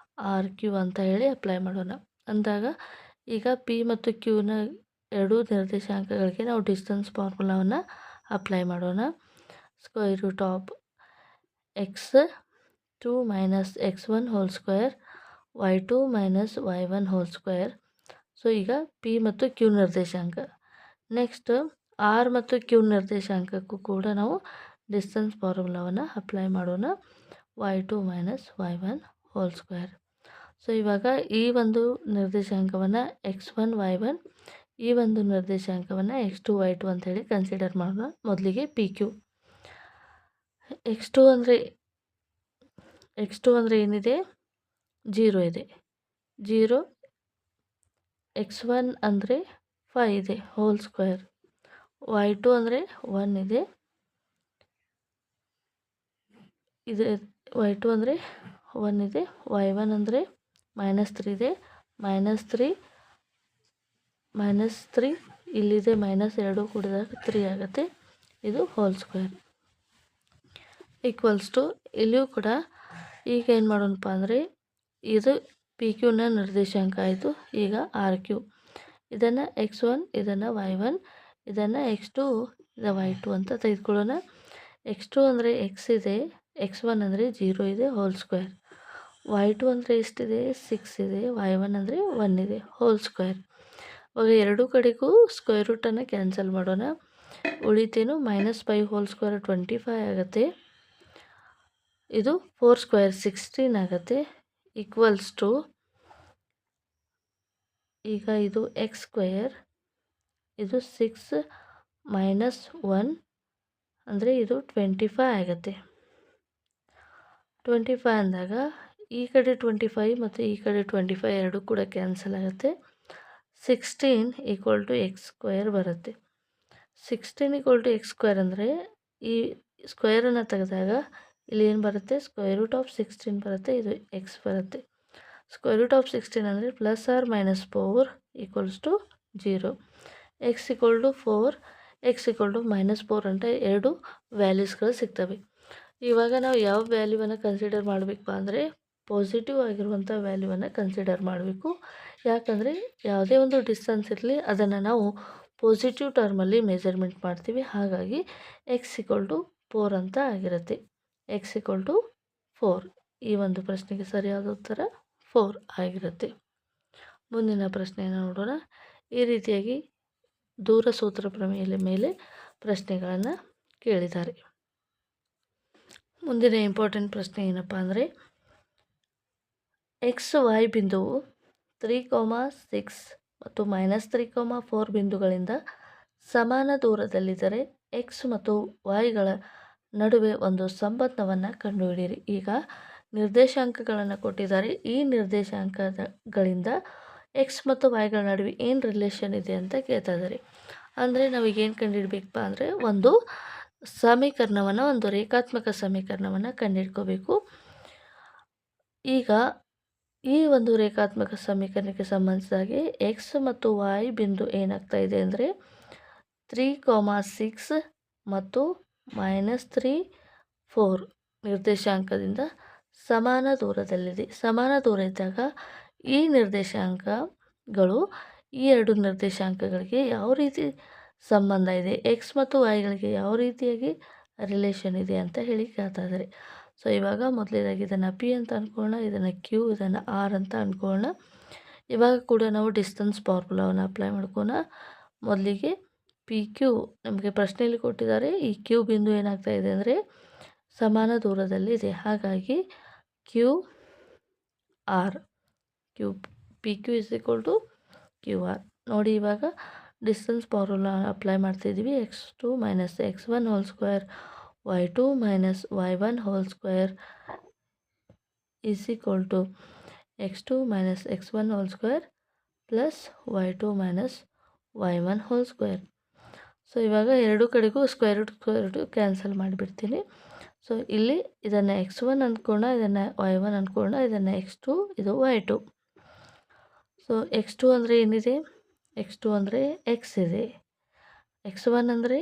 RQ ಅಂತ ಹೇಳಿ ಅಪ್ಲೈ ಮಾಡೋಣ. ಅಂದಾಗ ಈಗ ಪಿ ಮತ್ತು ಕ್ಯೂನ ಎರಡೂ ನಿರ್ದೇಶಾಂಕಗಳಿಗೆ ನಾವು ಡಿಸ್ಟೆನ್ಸ್ ಫಾರ್ಮುಲಾವನ್ನು ಅಪ್ಲೈ ಮಾಡೋಣ. √(x2 - x1)² y2 - y1². So ಈಗ ಪಿ ಮತ್ತು ಕ್ಯೂ ನಿರ್ದೇಶಾಂಕ. ನೆಕ್ಸ್ಟ್ ಆರ್ ಮತ್ತು ಕ್ಯೂ ನಿರ್ದೇಶಾಂಕಕ್ಕೂ ಕೂಡ ನಾವು ಡಿಸ್ಟೆನ್ಸ್ ಫಾರ್ಮುಲಾವನ್ನು ಅಪ್ಲೈ ಮಾಡೋಣ. y2 - y1². ಸೊ ಇವಾಗ ಈ ಒಂದು ನಿರ್ದೇಶಾಂಕವನ್ನು x1 y1, ಈ ಒಂದು ನಿರ್ದೇಶಾಂಕವನ್ನು x2 y2 ಅಂಥೇಳಿ ಕನ್ಸಿಡರ್ ಮಾಡೋಣ. ಮೊದಲಿಗೆ PQ. x2 ಅಂದರೆ ಏನಿದೆ, 0 ಇದೆ. 0. x1 ಅಂದರೆ 5 ಇದೆ (²). y2 ಅಂದರೆ 1 ಇದೆ. y2 ಅಂದರೆ 1 ಇದೆ. y1 ಅಂದರೆ -3 ಇದೆ. -3 ಇಲ್ಲಿದೆ, -2 ಕೂಡಿದಾಗ 3 ಆಗುತ್ತೆ. ಇದು (² ) ಇಲ್ಲಿಯೂ ಕೂಡ ಈಗ ಏನು ಮಾಡೋಣಪ್ಪ ಅಂದರೆ ಇದು PQನ ನಿರ್ದೇಶಾಂಕ ಆಯಿತು. ಈಗ RQ, ಇದನ್ನು x1, ಇದನ್ನು y1, ಇದನ್ನು x2, ಇದು y2 ಅಂತ ತೆಗೆದುಕೊಳ್ಳೋಣ. x2 ಅಂದರೆ x ಇದೆ, x1 ಅಂದರೆ 0 ಇದೆ (² ) y2 ಅಂದರೆ ಎಷ್ಟಿದೆ, 6 ಇದೆ, y1 ಅಂದರೆ 1 ಇದೆ (² ) ಇವಾಗ ಎರಡೂ ಕಡೆಗೂ ಸ್ಕ್ವೇರ್ ರೂಟನ್ನು ಕ್ಯಾನ್ಸಲ್ ಮಾಡೋಣ. ಉಳಿತೇನು -5 (² ) 25 ಆಗುತ್ತೆ. ಇದು 4² 16 ಆಗುತ್ತೆ. ಈಗ ಇದು x², ಇದು 6 - 1 ಅಂದರೆ ಇದು 25 ಆಗುತ್ತೆ. 25 ಅಂದಾಗ ಈ ಕಡೆ 25 ಮತ್ತು ಈ ಕಡೆ 25 ಎರಡೂ ಕೂಡ ಕ್ಯಾನ್ಸಲ್ ಆಗುತ್ತೆ. 16 = x² ಬರುತ್ತೆ. 16 = x² ಅಂದರೆ ಈ ಸ್ಕ್ವೇರನ್ನು ತೆಗೆದಾಗ ಇಲ್ಲಿ ಏನು ಬರುತ್ತೆ, √16 ಬರುತ್ತೆ. ಇದು x ಬರುತ್ತೆ. √16 ಅಂದರೆ +or -4 = 0. x = 4, x = -4 ಅಂತ ಎರಡು ವ್ಯಾಲ್ಯೂಸ್ಗಳು ಸಿಗ್ತವೆ. ಇವಾಗ ನಾವು ಯಾವ ವ್ಯಾಲ್ಯೂವನ್ನು ಕನ್ಸಿಡರ್ ಮಾಡಬೇಕಪ್ಪ ಅಂದರೆ ಪಾಸಿಟಿವ್ ಆಗಿರುವಂಥ ವ್ಯಾಲ್ಯೂವನ್ನು ಕನ್ಸಿಡರ್ ಮಾಡಬೇಕು. ಯಾಕಂದರೆ ಯಾವುದೇ ಒಂದು ಡಿಸ್ಟೆನ್ಸ್ ಇರಲಿ ಅದನ್ನು ನಾವು ಪಾಸಿಟಿವ್ ಟರ್ಮಲ್ಲಿ ಮೆಜರ್ಮೆಂಟ್ ಮಾಡ್ತೀವಿ. ಹಾಗಾಗಿ x=4 ಅಂತ ಆಗಿರುತ್ತೆ. x=4 ಈ ಒಂದು ಪ್ರಶ್ನೆಗೆ ಸರಿಯಾದ ಉತ್ತರ 4 ಆಗಿರುತ್ತೆ. ಮುಂದಿನ ಪ್ರಶ್ನೆಯನ್ನು ನೋಡೋಣ. ಈ ರೀತಿಯಾಗಿ ದೂರ ಸೂತ್ರ ಪ್ರಮೇಯದ ಮೇಲೆ ಪ್ರಶ್ನೆಗಳನ್ನು ಕೇಳಿದ್ದಾರೆ. ಮುಂದಿನ ಇಂಪಾರ್ಟೆಂಟ್ ಪ್ರಶ್ನೆ ಏನಪ್ಪ ಅಂದರೆ XY ಬಿಂದುವು 3,6 ಮತ್ತು -3,4 ಬಿಂದುಗಳಿಂದ ಸಮಾನ ದೂರದಲ್ಲಿದ್ದರೆ x ಮತ್ತು yಗಳ ನಡುವೆ ಒಂದು ಸಂಬಂಧವನ್ನು ಕಂಡುಹಿಡಿಯಿರಿ. ಈಗ ನಿರ್ದೇಶಾಂಕಗಳನ್ನು ಕೊಟ್ಟಿದ್ದಾರೆ. ಈ ನಿರ್ದೇಶಾಂಕಗಳಿಂದ x ಮತ್ತು yಗಳ ನಡುವೆ ಏನು ರಿಲೇಷನ್ ಇದೆ ಅಂತ ಕೇಳ್ತಾ ಇದ್ದಾರೆ. ಅಂದರೆ ನಾವೀಗೇನು ಕಂಡುಹಿಡಬೇಕಪ್ಪ ಅಂದರೆ ಒಂದು ಸಮೀಕರಣವನ್ನು, ಒಂದು ರೇಖಾತ್ಮಕ ಸಮೀಕರಣವನ್ನು ಕಂಡುಹಿಡ್ಕೋಬೇಕು. ಈಗ ಈ ಒಂದು ರೇಖಾತ್ಮಕ ಸಮೀಕರಣಕ್ಕೆ ಸಂಬಂಧಿಸಿದಾಗೆ x ಮತ್ತು y ಬಿಂದು ಏನಾಗ್ತಾ ಇದೆ ಅಂದರೆ 3,6 ಮತ್ತು -3, 4 ನಿರ್ದೇಶಾಂಕದಿಂದ ಸಮಾನ ದೂರದಲ್ಲಿದೆ. ಸಮಾನ ದೂರ ಇದ್ದಾಗ ಈ ನಿರ್ದೇಶಾಂಕಗಳು ಈ ಎರಡು ನಿರ್ದೇಶಾಂಕಗಳಿಗೆ ಯಾವ ರೀತಿ ಸಂಬಂಧ ಇದೆ, x ಮತ್ತು yಗಳಿಗೆ ಯಾವ ರೀತಿಯಾಗಿ ರಿಲೇಷನ್ ಇದೆ ಅಂತ ಹೇಳಿ ಕೇಳ್ತಾ ಇದ್ದಾರೆ. ಸೊ ಇವಾಗ ಮೊದಲೇದಾಗಿ ಇದನ್ನು P ಅಂತ ಅಂದ್ಕೊಳ್ಳೋಣ, ಇದನ್ನು Q, ಇದನ್ನು R ಅಂತ ಅಂದ್ಕೊಳ್ಳೋಣ. ಇವಾಗ ಕೂಡ ನಾವು ಡಿಸ್ಟೆನ್ಸ್ ಫಾರ್ಮುಲಾವನ್ನು ಅಪ್ಲೈ ಮಾಡ್ಕೋಣ. ಮೊದಲಿಗೆ PQ ನಮಗೆ ಪ್ರಶ್ನೆಯಲ್ಲಿ ಕೊಟ್ಟಿದ್ದಾರೆ. ಈ Q ಬಿಂದು ಏನಾಗ್ತಾ ಇದೆ ಅಂದರೆ ಸಮಾನ ದೂರದಲ್ಲಿ ಇದೆ. ಹಾಗಾಗಿ QR PQ = QR. ನೋಡಿ ಇವಾಗ ಡಿಸ್ಟೆನ್ಸ್ ಫಾರ್ಮುಲಾ ಅಪ್ಲೈ ಮಾಡ್ತಿದ್ದೀವಿ. x2 - x1 whole square y2 - y1 whole square x2 - x1 whole square plus y2 - y1 whole square. So ಇವಾಗ ಎರಡು ಕಡೆಗೂ ಸ್ಕ್ವೇರ್ ರೂಟ್ ಕ್ಯಾನ್ಸಲ್ ಮಾಡಿಬಿಡ್ತೀನಿ. ಸೊ ಇಲ್ಲಿ ಇದನ್ನು x1 ಅಂದ್ಕೊಳ್ಳೋಣ, ಇದನ್ನು y1 ಅಂದ್ಕೊಳ್ಳೋಣ, ಇದನ್ನು x2, ಇದು y2. ಸೊ x2 ಅಂದರೆ ಏನಿದೆ, x2 ಅಂದರೆ x ಇದೆ, x1 ಅಂದರೆ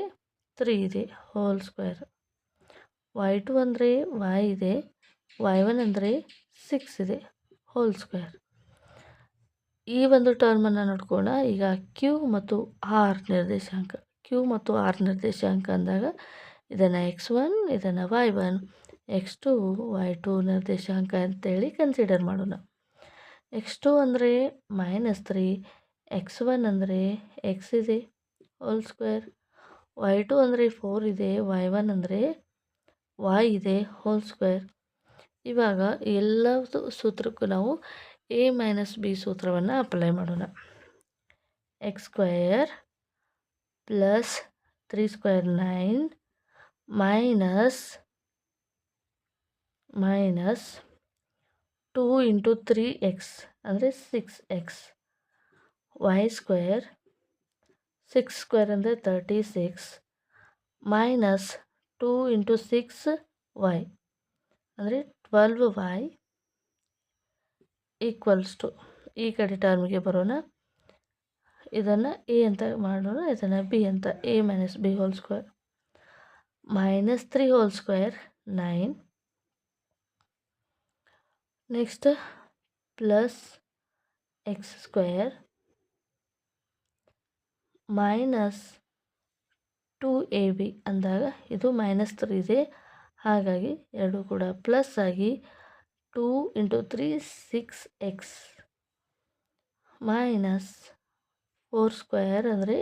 3 ಇದೆ ಹೋಲ್ ಸ್ಕ್ವೇರ್, y2 ಅಂದರೆ y ಇದೆ, y1 ಅಂದರೆ 6 ಇದೆ ಹೋಲ್ ಸ್ಕ್ವೇರ್. ಈ ಒಂದು ಟರ್ಮನ್ನು ನೋಡ್ಕೊಳ್ಳೋಣ. ಈಗ Q ಮತ್ತು R ನಿರ್ದೇಶಾಂಕ ಅಂದಾಗ ಇದನ್ನು x1, ಇದನ್ನು y1, x2, y2 ನಿರ್ದೇಶಾಂಕ ಅಂತೇಳಿ ಕನ್ಸಿಡರ್ ಮಾಡೋಣ. x2 ಅಂದರೆ -3, x1 ಅಂದರೆ x ಇದೆ ಹೋಲ್ ಸ್ಕ್ವೇರ್, y2 ಅಂದರೆ 4 ಇದೆ, y1 ಅಂದರೆ y ಇದೆ ಹೋಲ್ ಸ್ಕ್ವೇರ್. ಇವಾಗ ಎಲ್ಲದೂ ಸೂತ್ರಕ್ಕೂ ನಾವು A - B ಸೂತ್ರವನ್ನು ಅಪ್ಲೈ ಮಾಡೋಣ. x² + 3² 9 -2 × 3x ಅಂದರೆ 6x, y² 6² ಅಂದರೆ 36 -2 × 6y ಅಂದರೆ 12y = ಈ ಕಡೆ ಟರ್ಮಿಗೆ ಬರೋಣ. ಇದನ್ನು A ಅಂತ ಮಾಡೋಣ, ಇದನ್ನು B ಅಂತ, A - B whole square -3 whole square 9, next plus x² -2ab ಅಂದಾಗ ಇದು -3 ಇದೆ. ಹಾಗಾಗಿ ಎರಡು ಕೂಡ ಪ್ಲಸ್ ಆಗಿ 2 × 3 6x -4² ಅಂದರೆ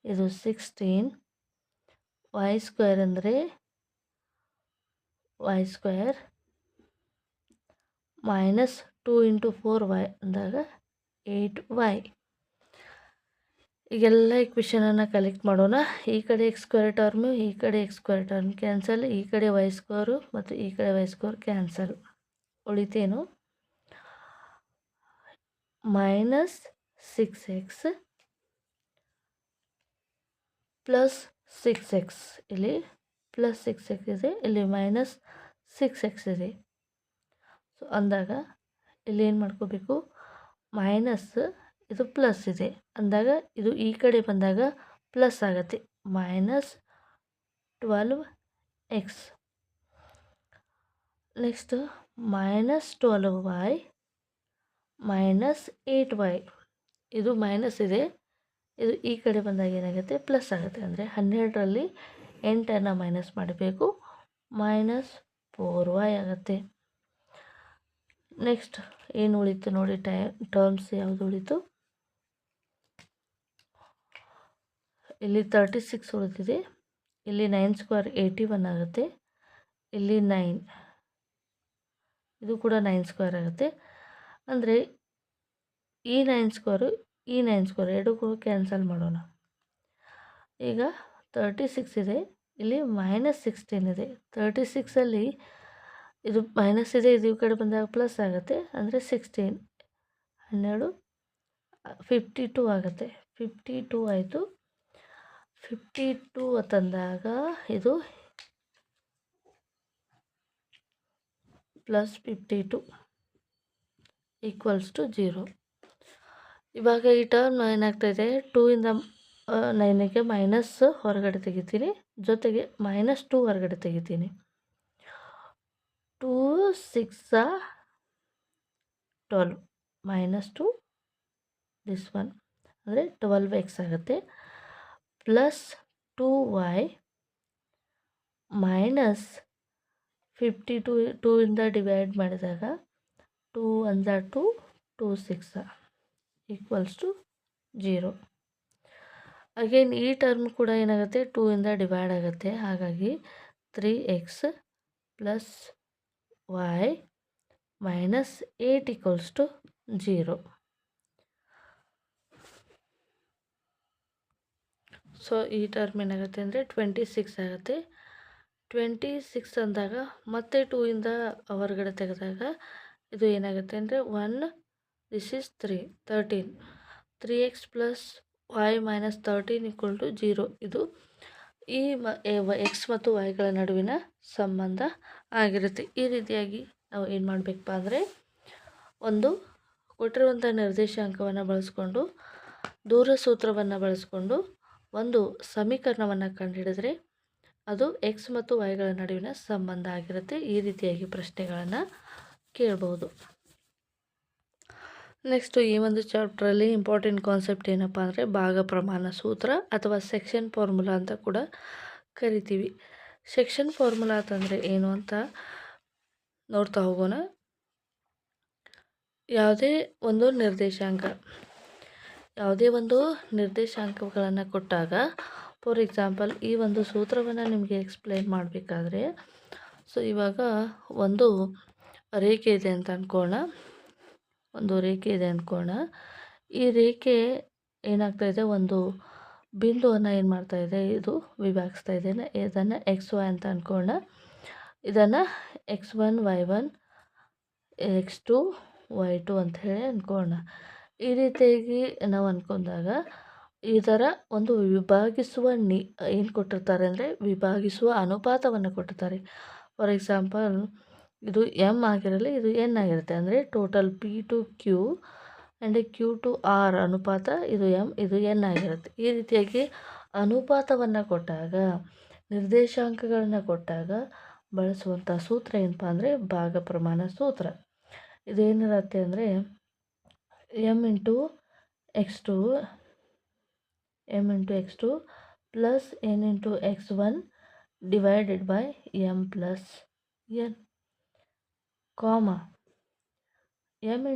ಇದು 16, y² ಅಂದರೆ y² -2 × 4y ಅಂದಾಗ 8y. ಈಗೆಲ್ಲ ಇಕ್ವೇಷನನ್ನು ಕಲೆಕ್ಟ್ ಮಾಡೋಣ. ಈ ಕಡೆ x² ಟರ್ಮು, ಈ ಕಡೆ x² ಟರ್ಮ್ ಕ್ಯಾನ್ಸಲ್, ಈ ಕಡೆ y² ಮತ್ತು ಈ ಕಡೆ y² cancel. ಉಳಿತೇನು -6x plus 6x, ಇಲ್ಲಿ ಪ್ಲಸ್ 6x ಇದೆ, ಇಲ್ಲಿ -6x ಇದೆ. ಸೊ ಅಂದಾಗ ಇಲ್ಲಿ ಏನು ಮಾಡ್ಕೋಬೇಕು, ಮೈನಸ್ ಇದು ಪ್ಲಸ್ ಇದೆ ಅಂದಾಗ ಇದು ಈ ಕಡೆ ಬಂದಾಗ ಪ್ಲಸ್ ಆಗುತ್ತೆ, -12x ನೆಕ್ಸ್ಟ್ -12y -8y, ಇದು ಮೈನಸ್ ಇದೆ, ಇದು ಈ ಕಡೆ ಬಂದಾಗ ಏನಾಗುತ್ತೆ ಪ್ಲಸ್ ಆಗುತ್ತೆ. ಅಂದರೆ 12ರಲ್ಲಿ 8ಅನ್ನು ಮೈನಸ್ ಮಾಡಬೇಕು, -4y ಆಗುತ್ತೆ. ನೆಕ್ಸ್ಟ್ ಏನು ಉಳಿತು ನೋಡಿ, ಟರ್ಮ್ಸ್ ಯಾವುದು ಉಳಿತು, ಇಲ್ಲಿ 36 ಉಳಿದಿದೆ, ಇಲ್ಲಿ 9² 81 ಆಗುತ್ತೆ, ಇಲ್ಲಿ 9, ಇದು ಕೂಡ 9² ಆಗುತ್ತೆ. ಅಂದರೆ ಈ 9² ಈ 9² ಎರಡೂ ಕೂಡ ಕ್ಯಾನ್ಸಲ್ ಮಾಡೋಣ. ಈಗ 36 ಇದೆ, ಇಲ್ಲಿ -16 ಇದೆ. 36ಅಲ್ಲಿ ಇದು ಮೈನಸ್ ಇದೆ, ಇದು ಈ ಕಡೆ ಬಂದಾಗ ಪ್ಲಸ್ ಆಗುತ್ತೆ. ಅಂದರೆ 16 12 52 ಆಗುತ್ತೆ. 52 ಆಯಿತು. 52 ತಂದಾಗ ಇದು +52 = 0. ಇವಾಗ ಈ ಟರ್ಮ್ ಏನಾಗ್ತಾಯಿದೆ, 2ಇಂದ 9ಗೆ ಮೈನಸ್ ಹೊರಗಡೆ ತೆಗಿತೀನಿ, ಜೊತೆಗೆ -2 ಹೊರಗಡೆ ತೆಗಿತೀನಿ. 2 6 12 -2 ದಿಸ್ ಒನ್, ಅಂದರೆ 12x ಆಗುತ್ತೆ. +2y -52 2ಇಂದ ಡಿವೈಡ್ ಮಾಡಿದಾಗ 2 1 2 2 6 = 0. ಅಗೇನ್ ಈ ಟರ್ಮ್ ಕೂಡ ಏನಾಗುತ್ತೆ, 2ಇಂದ ಡಿವೈಡ್ ಆಗುತ್ತೆ. ಹಾಗಾಗಿ 3x + y -8 = 0. ಸೊ ಈ ಟರ್ಮ್ ಏನಾಗುತ್ತೆ ಅಂದರೆ 26 ಆಗುತ್ತೆ. 26 ಅಂದಾಗ ಮತ್ತೆ 2ಇಂದ ಹೊರಗಡೆ ತೆಗೆದಾಗ ಇದು ಏನಾಗುತ್ತೆ ಅಂದರೆ 1 ದಿಸ್ ಈಸ್ 3 13 3x + y -13 = 0. ಇದು ಈ ಎಕ್ಸ್ ಮತ್ತು ವೈಗಳ ನಡುವಿನ ಸಂಬಂಧ ಆಗಿರುತ್ತೆ. ಈ ರೀತಿಯಾಗಿ ನಾವು ಏನು ಮಾಡಬೇಕಪ್ಪ ಅಂದರೆ, ಒಂದು ಕೊಟ್ಟಿರುವಂಥ ನಿರ್ದೇಶಾಂಕವನ್ನು ಬಳಸ್ಕೊಂಡು ದೂರ ಸೂತ್ರವನ್ನು ಬಳಸ್ಕೊಂಡು ಒಂದು ಸಮೀಕರಣವನ್ನು ಕಂಡುಹಿಡಿದ್ರೆ ಅದು ಎಕ್ಸ್ ಮತ್ತು ವೈಗಳ ನಡುವಿನ ಸಂಬಂಧ ಆಗಿರುತ್ತೆ. ಈ ರೀತಿಯಾಗಿ ಪ್ರಶ್ನೆಗಳನ್ನು ಕೇಳಬಹುದು. ನೆಕ್ಸ್ಟು ಈ ಒಂದು ಚಾಪ್ಟ್ರಲ್ಲಿ ಇಂಪಾರ್ಟೆಂಟ್ ಕಾನ್ಸೆಪ್ಟ್ ಏನಪ್ಪ ಅಂದರೆ ಭಾಗ ಪ್ರಮಾಣ ಸೂತ್ರ ಅಥವಾ ಸೆಕ್ಷನ್ ಫಾರ್ಮುಲಾ ಅಂತ ಕೂಡ ಕರಿತೀವಿ. ಸೆಕ್ಷನ್ ಫಾರ್ಮುಲಾ ಅಂತಂದರೆ ಏನು ಅಂತ ನೋಡ್ತಾ ಹೋಗೋಣ. ಯಾವುದೇ ಒಂದು ನಿರ್ದೇಶಾಂಕಗಳನ್ನು ಕೊಟ್ಟಾಗ, ಫಾರ್ ಎಕ್ಸಾಂಪಲ್ ಈ ಒಂದು ಸೂತ್ರವನ್ನು ನಿಮಗೆ ಎಕ್ಸ್ಪ್ಲೈನ್ ಮಾಡಬೇಕಾದ್ರೆ, ಸೊ ಇವಾಗ ಒಂದು ರೇಖೆ ಇದೆ ಅಂತ ಅಂದ್ಕೋಣ. ಈ ರೇಖೆ ಏನಾಗ್ತಾಯಿದೆ, ಒಂದು ಬಿಂದುವನ್ನು ಏನು ಮಾಡ್ತಾಯಿದೆ, ಇದು ವಿಭಾಗಿಸ್ತಾ ಇದೆ. ಇದನ್ನು XY ಅಂತ ಅಂದ್ಕೋಣ, ಇದನ್ನು X1 Y1 X2 Y2 ಅಂತ ಹೇಳಿ ಅಂದ್ಕೋಣ. ಈ ರೀತಿಯಾಗಿ ನಾವು ಅಂದ್ಕೊಂಡಾಗ ಇದರ ಒಂದು ವಿಭಾಗಿಸುವ ಏನು ಕೊಟ್ಟಿರ್ತಾರೆ ಅಂದರೆ ವಿಭಾಗಿಸುವ ಅನುಪಾತವನ್ನು ಕೊಟ್ಟಿರ್ತಾರೆ. ಫಾರ್ ಎಕ್ಸಾಂಪಲ್ ಇದು M ಆಗಿರಲಿ, ಇದು N ಆಗಿರುತ್ತೆ. ಅಂದರೆ total P to Q and Q to R ಅನುಪಾತ ಇದು M, ಇದು N ಆಗಿರುತ್ತೆ. ಈ ರೀತಿಯಾಗಿ ಅನುಪಾತವನ್ನು ಕೊಟ್ಟಾಗ, ನಿರ್ದೇಶಾಂಕಗಳನ್ನು ಕೊಟ್ಟಾಗ ಬಳಸುವಂಥ ಸೂತ್ರ ಏನಪ್ಪ ಅಂದರೆ ಭಾಗ ಪ್ರಮಾಣ ಸೂತ್ರ. ಇದೇನಿರುತ್ತೆ ಅಂದರೆ M × X2 + N × X1 divided by M + N, ಕಾಮ M ×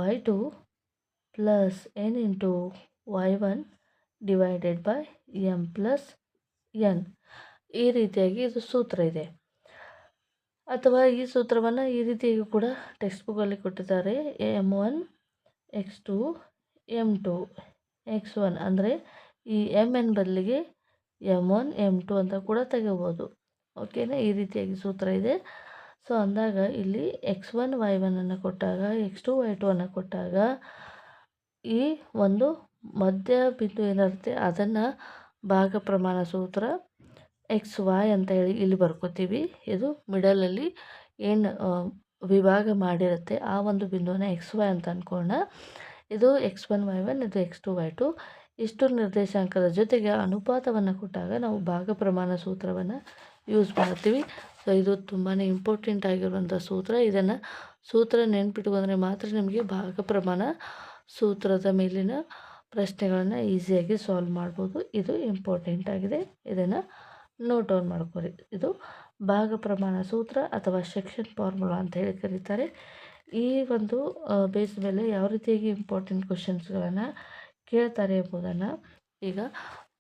Y2 + N × Y1 divided by M + N. ಈ ರೀತಿಯಾಗಿ ಇದು ಸೂತ್ರ ಇದೆ. ಅಥವಾ ಈ ಸೂತ್ರವನ್ನು ಈ ರೀತಿಯಾಗಿ ಕೂಡ ಟೆಕ್ಸ್ಟ್ ಬುಕ್ಕಲ್ಲಿ ಕೊಟ್ಟಿದ್ದಾರೆ. M1 X2 M2 X1 ಅಂದರೆ ಈ MN ಬದಲಿಗೆ M1 M2 ಅಂತ ಕೂಡ ತೆಗೋಬೋದು. ಓಕೆನಾ, ಈ ರೀತಿಯಾಗಿ ಸೂತ್ರ ಇದೆ. ಸೊ ಅಂದಾಗ ಇಲ್ಲಿ X1 Y1 ಅನ್ನು ಕೊಟ್ಟಾಗ, X2 Y2 ಅನ್ನು ಕೊಟ್ಟಾಗ ಈ ಒಂದು ಮಧ್ಯ ಬಿಂದು ಏನಿರುತ್ತೆ ಅದನ್ನು ಭಾಗ ಪ್ರಮಾಣ ಸೂತ್ರ XY ಅಂತ ಹೇಳಿ ಇಲ್ಲಿ ಬರ್ಕೋತೀವಿ. ಇದು ಮಿಡಲಲ್ಲಿ ಏನು ವಿಭಾಗ ಮಾಡಿರುತ್ತೆ ಆ ಒಂದು ಬಿಂದುವನ್ನು XY ಅಂತ ಅಂದ್ಕೋಣ. ಇದು X1 Y1, ಇದು X2 Y2. ಇಷ್ಟು ನಿರ್ದೇಶಾಂಕದ ಜೊತೆಗೆ ಅನುಪಾತವನ್ನು ಕೊಟ್ಟಾಗ ನಾವು ಭಾಗ ಪ್ರಮಾಣ ಸೂತ್ರವನ್ನು ಯೂಸ್ ಮಾಡ್ತೀವಿ. ಸೊ ಇದು ತುಂಬಾ ಇಂಪಾರ್ಟೆಂಟ್ ಆಗಿರುವಂಥ ಸೂತ್ರ. ಇದನ್ನು ಸೂತ್ರ ನೆನ್ಪಿಟ್ಕೊಂಡ್ರೆ ಮಾತ್ರ ನಿಮಗೆ ಭಾಗ ಪ್ರಮಾಣ ಸೂತ್ರದ ಮೇಲಿನ ಪ್ರಶ್ನೆಗಳನ್ನು ಈಸಿಯಾಗಿ ಸಾಲ್ವ್ ಮಾಡ್ಬೋದು. ಇದು ಇಂಪಾರ್ಟೆಂಟ್ ಆಗಿದೆ, ಇದನ್ನು ನೋಟ್ ಡೌನ್ ಮಾಡ್ಕೊರಿ. ಇದು ಭಾಗ ಪ್ರಮಾಣ ಸೂತ್ರ ಅಥವಾ ಸೆಕ್ಷನ್ ಫಾರ್ಮುಲಾ ಅಂತ ಹೇಳಿ ಕರೀತಾರೆ. ಈ ಒಂದು ಬೇಸ್ ಮೇಲೆ ಯಾವ ರೀತಿಯಾಗಿ ಇಂಪಾರ್ಟೆಂಟ್ ಕ್ವಶನ್ಸ್ಗಳನ್ನು ಕೇಳ್ತಾರೆ ಎಂಬುದನ್ನು ಈಗ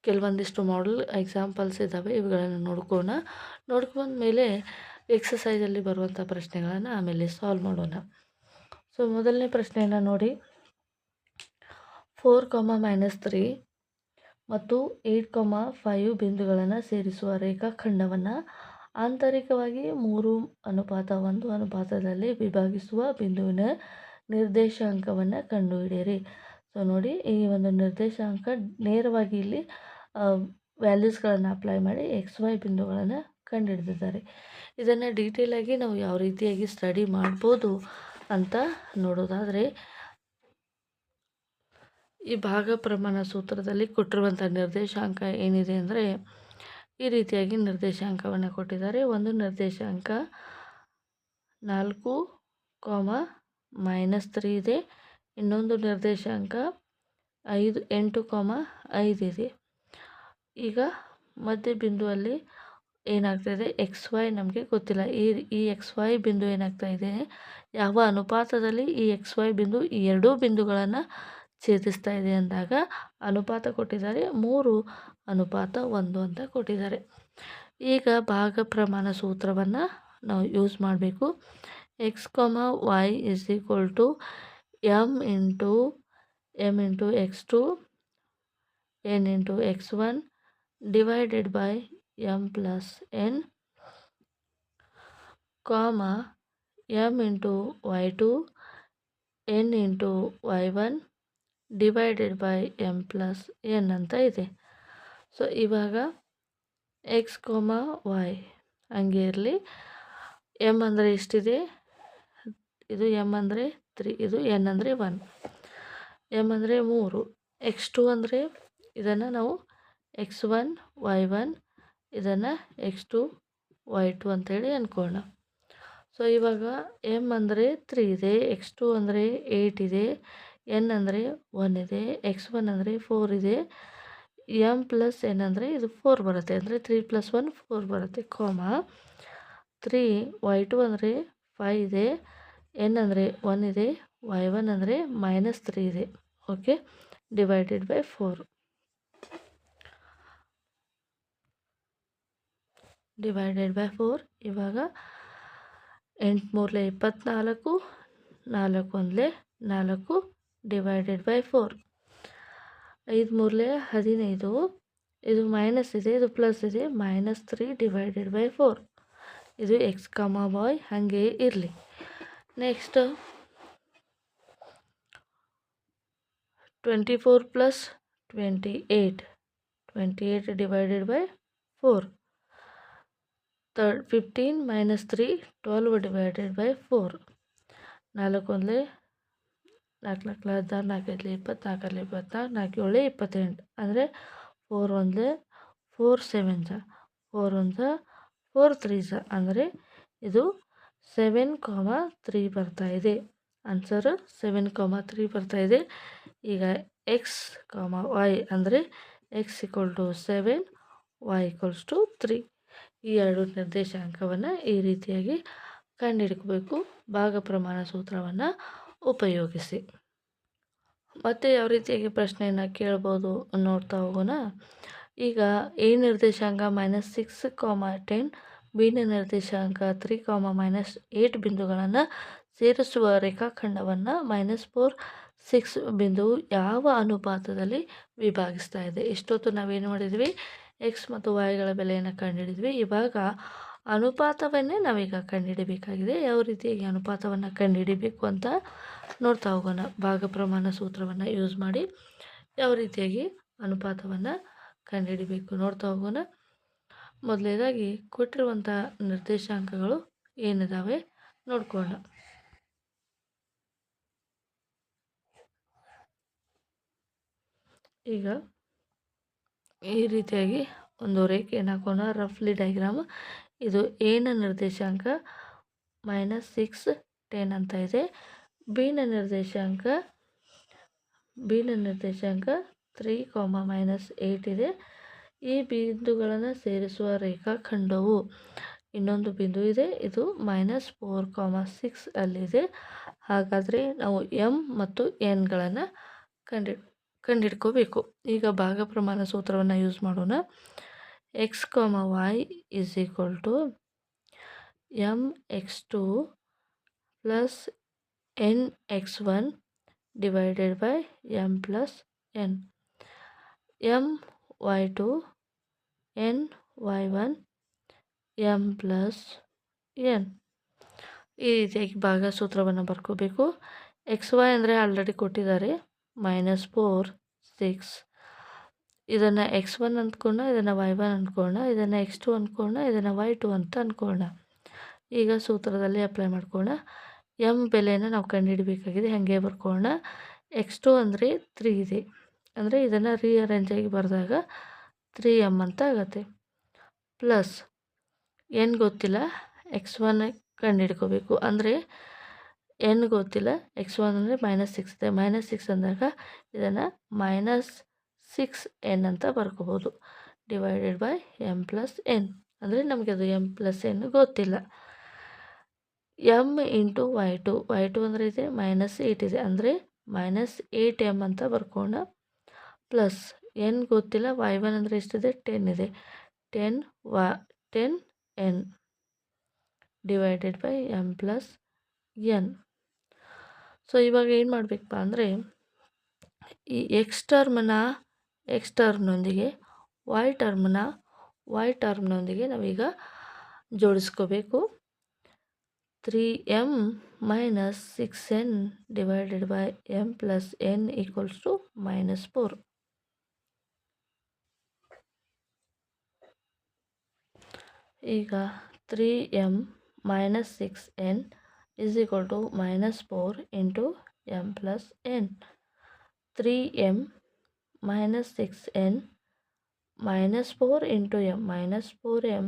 ಕೆಲವೊಂದಿಷ್ಟು ಮಾಡೆಲ್ ಎಕ್ಸಾಂಪಲ್ಸ್ ಇದ್ದಾವೆ, ಇವುಗಳನ್ನು ನೋಡ್ಕೊಂಡ ಮೇಲೆ ಎಕ್ಸಸೈಸಲ್ಲಿ ಬರುವಂಥ ಪ್ರಶ್ನೆಗಳನ್ನು ಆಮೇಲೆ ಸಾಲ್ವ್ ಮಾಡೋಣ. ಸೊ ಮೊದಲನೇ ಪ್ರಶ್ನೆಯನ್ನು ನೋಡಿ. 4, -3 ಮತ್ತು 8, 5 ಬಿಂದುಗಳನ್ನು ಸೇರಿಸುವ ರೇಖಾಖಂಡವನ್ನು ಆಂತರಿಕವಾಗಿ 3:1 ಅನುಪಾತದಲ್ಲಿ ವಿಭಾಗಿಸುವ ಬಿಂದುವಿನ ನಿರ್ದೇಶಾಂಕವನ್ನು ಕಂಡುಹಿಡಿಯಿರಿ. ಸೊ ನೋಡಿ, ಈ ಒಂದು ನಿರ್ದೇಶಾಂಕ ನೇರವಾಗಿ ಇಲ್ಲಿ ವ್ಯಾಲ್ಯೂಸ್ಗಳನ್ನು ಅಪ್ಲೈ ಮಾಡಿ XY ಬಿಂದುಗಳನ್ನು ಕಂಡುಹಿಡಿದಿದ್ದಾರೆ. ಇದನ್ನು ಡೀಟೇಲಾಗಿ ನಾವು ಯಾವ ರೀತಿಯಾಗಿ ಸ್ಟಡಿ ಮಾಡ್ಬೋದು ಅಂತ ನೋಡೋದಾದರೆ, ಈ ಭಾಗ ಪ್ರಮಾಣ ಸೂತ್ರದಲ್ಲಿ ಕೊಟ್ಟಿರುವಂಥ ನಿರ್ದೇಶಾಂಕ ಏನಿದೆ ಅಂದರೆ, ಈ ರೀತಿಯಾಗಿ ನಿರ್ದೇಶಾಂಕವನ್ನು ಕೊಟ್ಟಿದ್ದಾರೆ. ಒಂದು ನಿರ್ದೇಶಾಂಕ 4, -3 ಇದೆ. ಇನ್ನೊಂದು ನಿರ್ದೇಶಾಂಕ 8, 5 ಇದೆ. ಈಗ ಮಧ್ಯ ಬಿಂದುವಲ್ಲಿ ಏನಾಗ್ತಾಯಿದೆ, XY ನಮಗೆ ಗೊತ್ತಿಲ್ಲ. ಈ XY ಬಿಂದು ಏನಾಗ್ತಾ ಇದೆ, ಯಾವ ಅನುಪಾತದಲ್ಲಿ ಈ XY ಬಿಂದು ಈ ಎರಡೂ ಬಿಂದುಗಳನ್ನು ಛೇದಿಸ್ತಾ ಇದೆ ಅಂದಾಗ ಅನುಪಾತ ಕೊಟ್ಟಿದ್ದಾರೆ 3:1 ಅಂತ ಕೊಟ್ಟಿದ್ದಾರೆ. ಈಗ ಭಾಗ ಪ್ರಮಾಣ ಸೂತ್ರವನ್ನು ನಾವು ಯೂಸ್ ಮಾಡಬೇಕು. X, Y = m × x2 n × x1 divided by m plus n, m × y2 n × y1 divided by m plus n ಅಂತ ಇದೆ. ಸೊ ಇವಾಗ X, Y ಹಂಗೆ ಇರಲಿ. m ಅಂದರೆ ಎಷ್ಟಿದೆ, ಇದು m ಅಂದರೆ 3, ಇದು n ಅಂದರೆ 1, m ಅಂದರೆ 3, x2 ಅಂದರೆ ಇದನ್ನು ನಾವು x1 y1, ಇದನ್ನು x2 y2 ಅಂತೇಳಿ ಅಂದ್ಕೊಳ್ಳೋಣ. ಸೊ ಇವಾಗ m ಅಂದರೆ 3 ಇದೆ, x2 ಅಂದರೆ 8 ಇದೆ, n ಅಂದರೆ 1 ಇದೆ, x1 ಅಂದರೆ 4 ಇದೆ, m ಪ್ಲಸ್ n ಅಂದರೆ ಇದು 4 ಬರುತ್ತೆ, ಅಂದರೆ 3 + 1 4 ಬರುತ್ತೆ, 3 y2 ಅಂದರೆ 5 ಇದೆ, n ಅಂದರೆ 1 ಇದೆ, y1 ಅಂದರೆ -3 ಇದೆ. Okay, divided by 4. ಇವಾಗ 8 3 24, 4 1 4 ಡಿವೈಡೆಡ್ ಬೈ 4. 5 3 15, ಇದು ಮೈನಸ್ ಇದೆ, ಇದು ಪ್ಲಸ್ ಇದೆ, -3 ಡಿವೈಡೆಡ್ ಬೈ 4. ಇದು X, Y ಹಾಗೆ ಇರಲಿ. Next 24 + 28 divided by 4. 15 - 3 12 divided by 4. 4 1 4 4 16 4 24 24 7 28, ಅಂದರೆ 4 1 4 7 4 1 4 3 ಅಂದರೆ ಇದು 7, 3 ಬರ್ತಾ ಇದೆ. ಆನ್ಸರ್ 7, 3 ಬರ್ತಾ ಇದೆ. ಈಗ X, Y ಅಂದರೆ X = 7, Y = 3. ಈ ಎರಡು ನಿರ್ದೇಶಾಂಕವನ್ನು ಈ ರೀತಿಯಾಗಿ ಕಂಡುಹಿಡ್ಕೋಬೇಕು ಭಾಗ ಪ್ರಮಾಣ ಸೂತ್ರವನ್ನು ಉಪಯೋಗಿಸಿ. ಮತ್ತು ಯಾವ ರೀತಿಯಾಗಿ ಪ್ರಶ್ನೆಯನ್ನು ಕೇಳ್ಬೋದು ನೋಡ್ತಾ ಹೋಗೋಣ. ಈಗ A ನಿರ್ದೇಶಾಂಕ -6, 10, B ನಿರ್ದೇಶಾಂಕ 3, -8 ಬಿಂದುಗಳನ್ನು ಸೇರಿಸುವ ರೇಖಾಖಂಡವನ್ನು -4, 6 ಬಿಂದುವು ಯಾವ ಅನುಪಾತದಲ್ಲಿ ವಿಭಾಗಿಸ್ತಾ ಇದೆ. ಇಷ್ಟೊತ್ತು ನಾವೇನು ಮಾಡಿದ್ವಿ, X ಮತ್ತು Yಗಳ ಬೆಲೆಯನ್ನು ಕಂಡುಹಿಡಿದ್ವಿ. ಇವಾಗ ಅನುಪಾತವನ್ನೇ ನಾವೀಗ ಕಂಡುಹಿಡಬೇಕಾಗಿದೆ. ಯಾವ ರೀತಿಯಾಗಿ ಅನುಪಾತವನ್ನು ಕಂಡುಹಿಡಿಬೇಕು ಅಂತ ನೋಡ್ತಾ ಹೋಗೋಣ. ಭಾಗ ಪ್ರಮಾಣ ಸೂತ್ರವನ್ನು ಯೂಸ್ ಮಾಡಿ ಯಾವ ರೀತಿಯಾಗಿ ಅನುಪಾತವನ್ನು ಕಂಡುಹಿಡಿಬೇಕು ನೋಡ್ತಾ ಹೋಗೋಣ. ಮೊದಲನೇದಾಗಿ ಕೊಟ್ಟಿರುವಂಥ ನಿರ್ದೇಶಾಂಕಗಳು ಏನಿದ್ದಾವೆ ನೋಡ್ಕೊಳ್ಳೋಣ. ಈಗ ಈ ರೀತಿಯಾಗಿ ಒಂದು ರೇಖೆಯನ್ನು ಹಾಕೋಣ, ರಫ್ಲಿ ಡೈಗ್ರಾಮ್. ಇದು ಎನ ನಿರ್ದೇಶಾಂಕ -6 10 ಅಂತ ಇದೆ. ಬಿನ ನಿರ್ದೇಶಾಂಕ 3, -8 ಇದೆ. ಈ ಬಿಂದುಗಳನ್ನು ಸೇರಿಸುವ ರೇಖಾಖಂಡವು ಇನ್ನೊಂದು ಬಿಂದು ಇದೆ, ಇದು -4, 6 ಅಲ್ಲಿದೆ. ಹಾಗಾದರೆ ನಾವು ಎಮ್ ಮತ್ತು ಎನ್ಗಳನ್ನು ಕಂಡಿಡ್ಕೋಬೇಕು. ಈಗ ಭಾಗ ಪ್ರಮಾಣ ಸೂತ್ರವನ್ನು ಯೂಸ್ ಮಾಡೋಣ. x, y = mx2 + nx1 / m + n. my2 ny1 m + n. ಈ ರೀತಿಯಾಗಿ ಭಾಗ ಸೂತ್ರವನ್ನು ಬರ್ಕೋಬೇಕು. xy ಅಂದರೆ ಆಲ್ರೆಡಿ ಕೊಟ್ಟಿದ್ದಾರೆ, -4 6. ಇದನ್ನು x1 ಅಂದ್ಕೊಳ್ಳೋಣ, ಇದನ್ನು y1 ಅಂದ್ಕೊಳ್ಳೋಣ, ಇದನ್ನು x2 ಅಂದ್ಕೊಳ್ಳೋಣ, ಇದನ್ನು y2 ಅಂತ ಅಂದ್ಕೊಳ್ಳೋಣ. ಈಗ ಸೂತ್ರದಲ್ಲಿ ಅಪ್ಲೈ ಮಾಡ್ಕೊಳ್ಳೋಣ. m ಬೆಲೆಯನ್ನು ನಾವು ಕಂಡುಹಿಡಬೇಕಾಗಿದೆ. ಹಾಗೆ ಬರ್ಕೊಳ್ಳೋಣ. x2 ಅಂದರೆ 3 ಇದೆ, ಅಂದರೆ ಇದನ್ನು ರೀಅರೇಂಜ್ ಆಗಿ ಬರೆದಾಗ 3m ಅಂತ ಆಗುತ್ತೆ. ಪ್ಲಸ್ n ಗೊತ್ತಿಲ್ಲ, x1 ಕಂಡುಹಿಡ್ಕೋಬೇಕು. ಅಂದರೆ n ಗೊತ್ತಿಲ್ಲ, x1 ಅಂದರೆ -6 ಇದೆ. -6 ಅಂದಾಗ ಇದನ್ನು -6n ಅಂತ ಬರ್ಕೋಬೋದು. / m + n. ಅಂದರೆ ನಮಗೆ ಅದು m + n ಗೊತ್ತಿಲ್ಲ. m × y2 ಅಂದರೆ ಇದೆ -8 ಇದೆ, ಅಂದರೆ -8m ಅಂತ ಬರ್ಕೋಣ. ಪ್ಲಸ್ n ಗೊತ್ತಿಲ್ಲ, y1 ಅಂದರೆ ಎಷ್ಟಿದೆ 10 ಇದೆ, 10n / m + n. ಸೊ ಇವಾಗ ಏನು ಮಾಡಬೇಕಪ್ಪ ಅಂದರೆ ಈ x ಟರ್ಮ್ನೊಂದಿಗೆ y ಟರ್ಮ್ನೊಂದಿಗೆ ನಾವೀಗ ಜೋಡಿಸ್ಕೋಬೇಕು. 3m - 6n / m + n = -4. ಈಗ 3m - 6n = -4 × m + n. 3m - 6n -4 × m -4m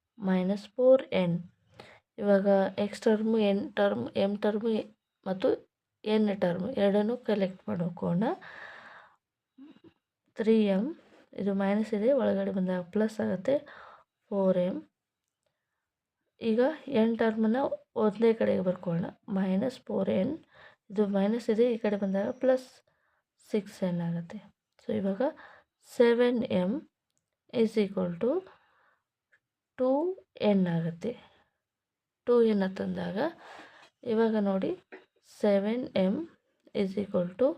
- -n ಇವಾಗ x ಟರ್ಮು m ಟರ್ಮು ಮತ್ತು n ಟರ್ಮು ಎರಡನ್ನೂ ಕಲೆಕ್ಟ್ ಮಾಡ್ಕೋಣ. 3m ಇದು ಮೈನಸ್ ಇದೆ, ಒಳಗಡೆ ಬಂದಾಗ ಪ್ಲಸ್ ಆಗುತ್ತೆ, 4m. ಈಗ n ಟರ್ಮನ್ನು ಒಂದೇ ಕಡೆಗೆ ಬರ್ಕೊಳ್ಳೋಣ, -4n. ಇದು ಮೈನಸ್ ಇದೆ, ಈ ಕಡೆ ಬಂದಾಗ ಪ್ಲಸ್ 6n ಆಗುತ್ತೆ. ಸೊ ಇವಾಗ 7m = 2n ಆಗುತ್ತೆ. 2n ತಂದಾಗ ಇವಾಗ ನೋಡಿ 7m =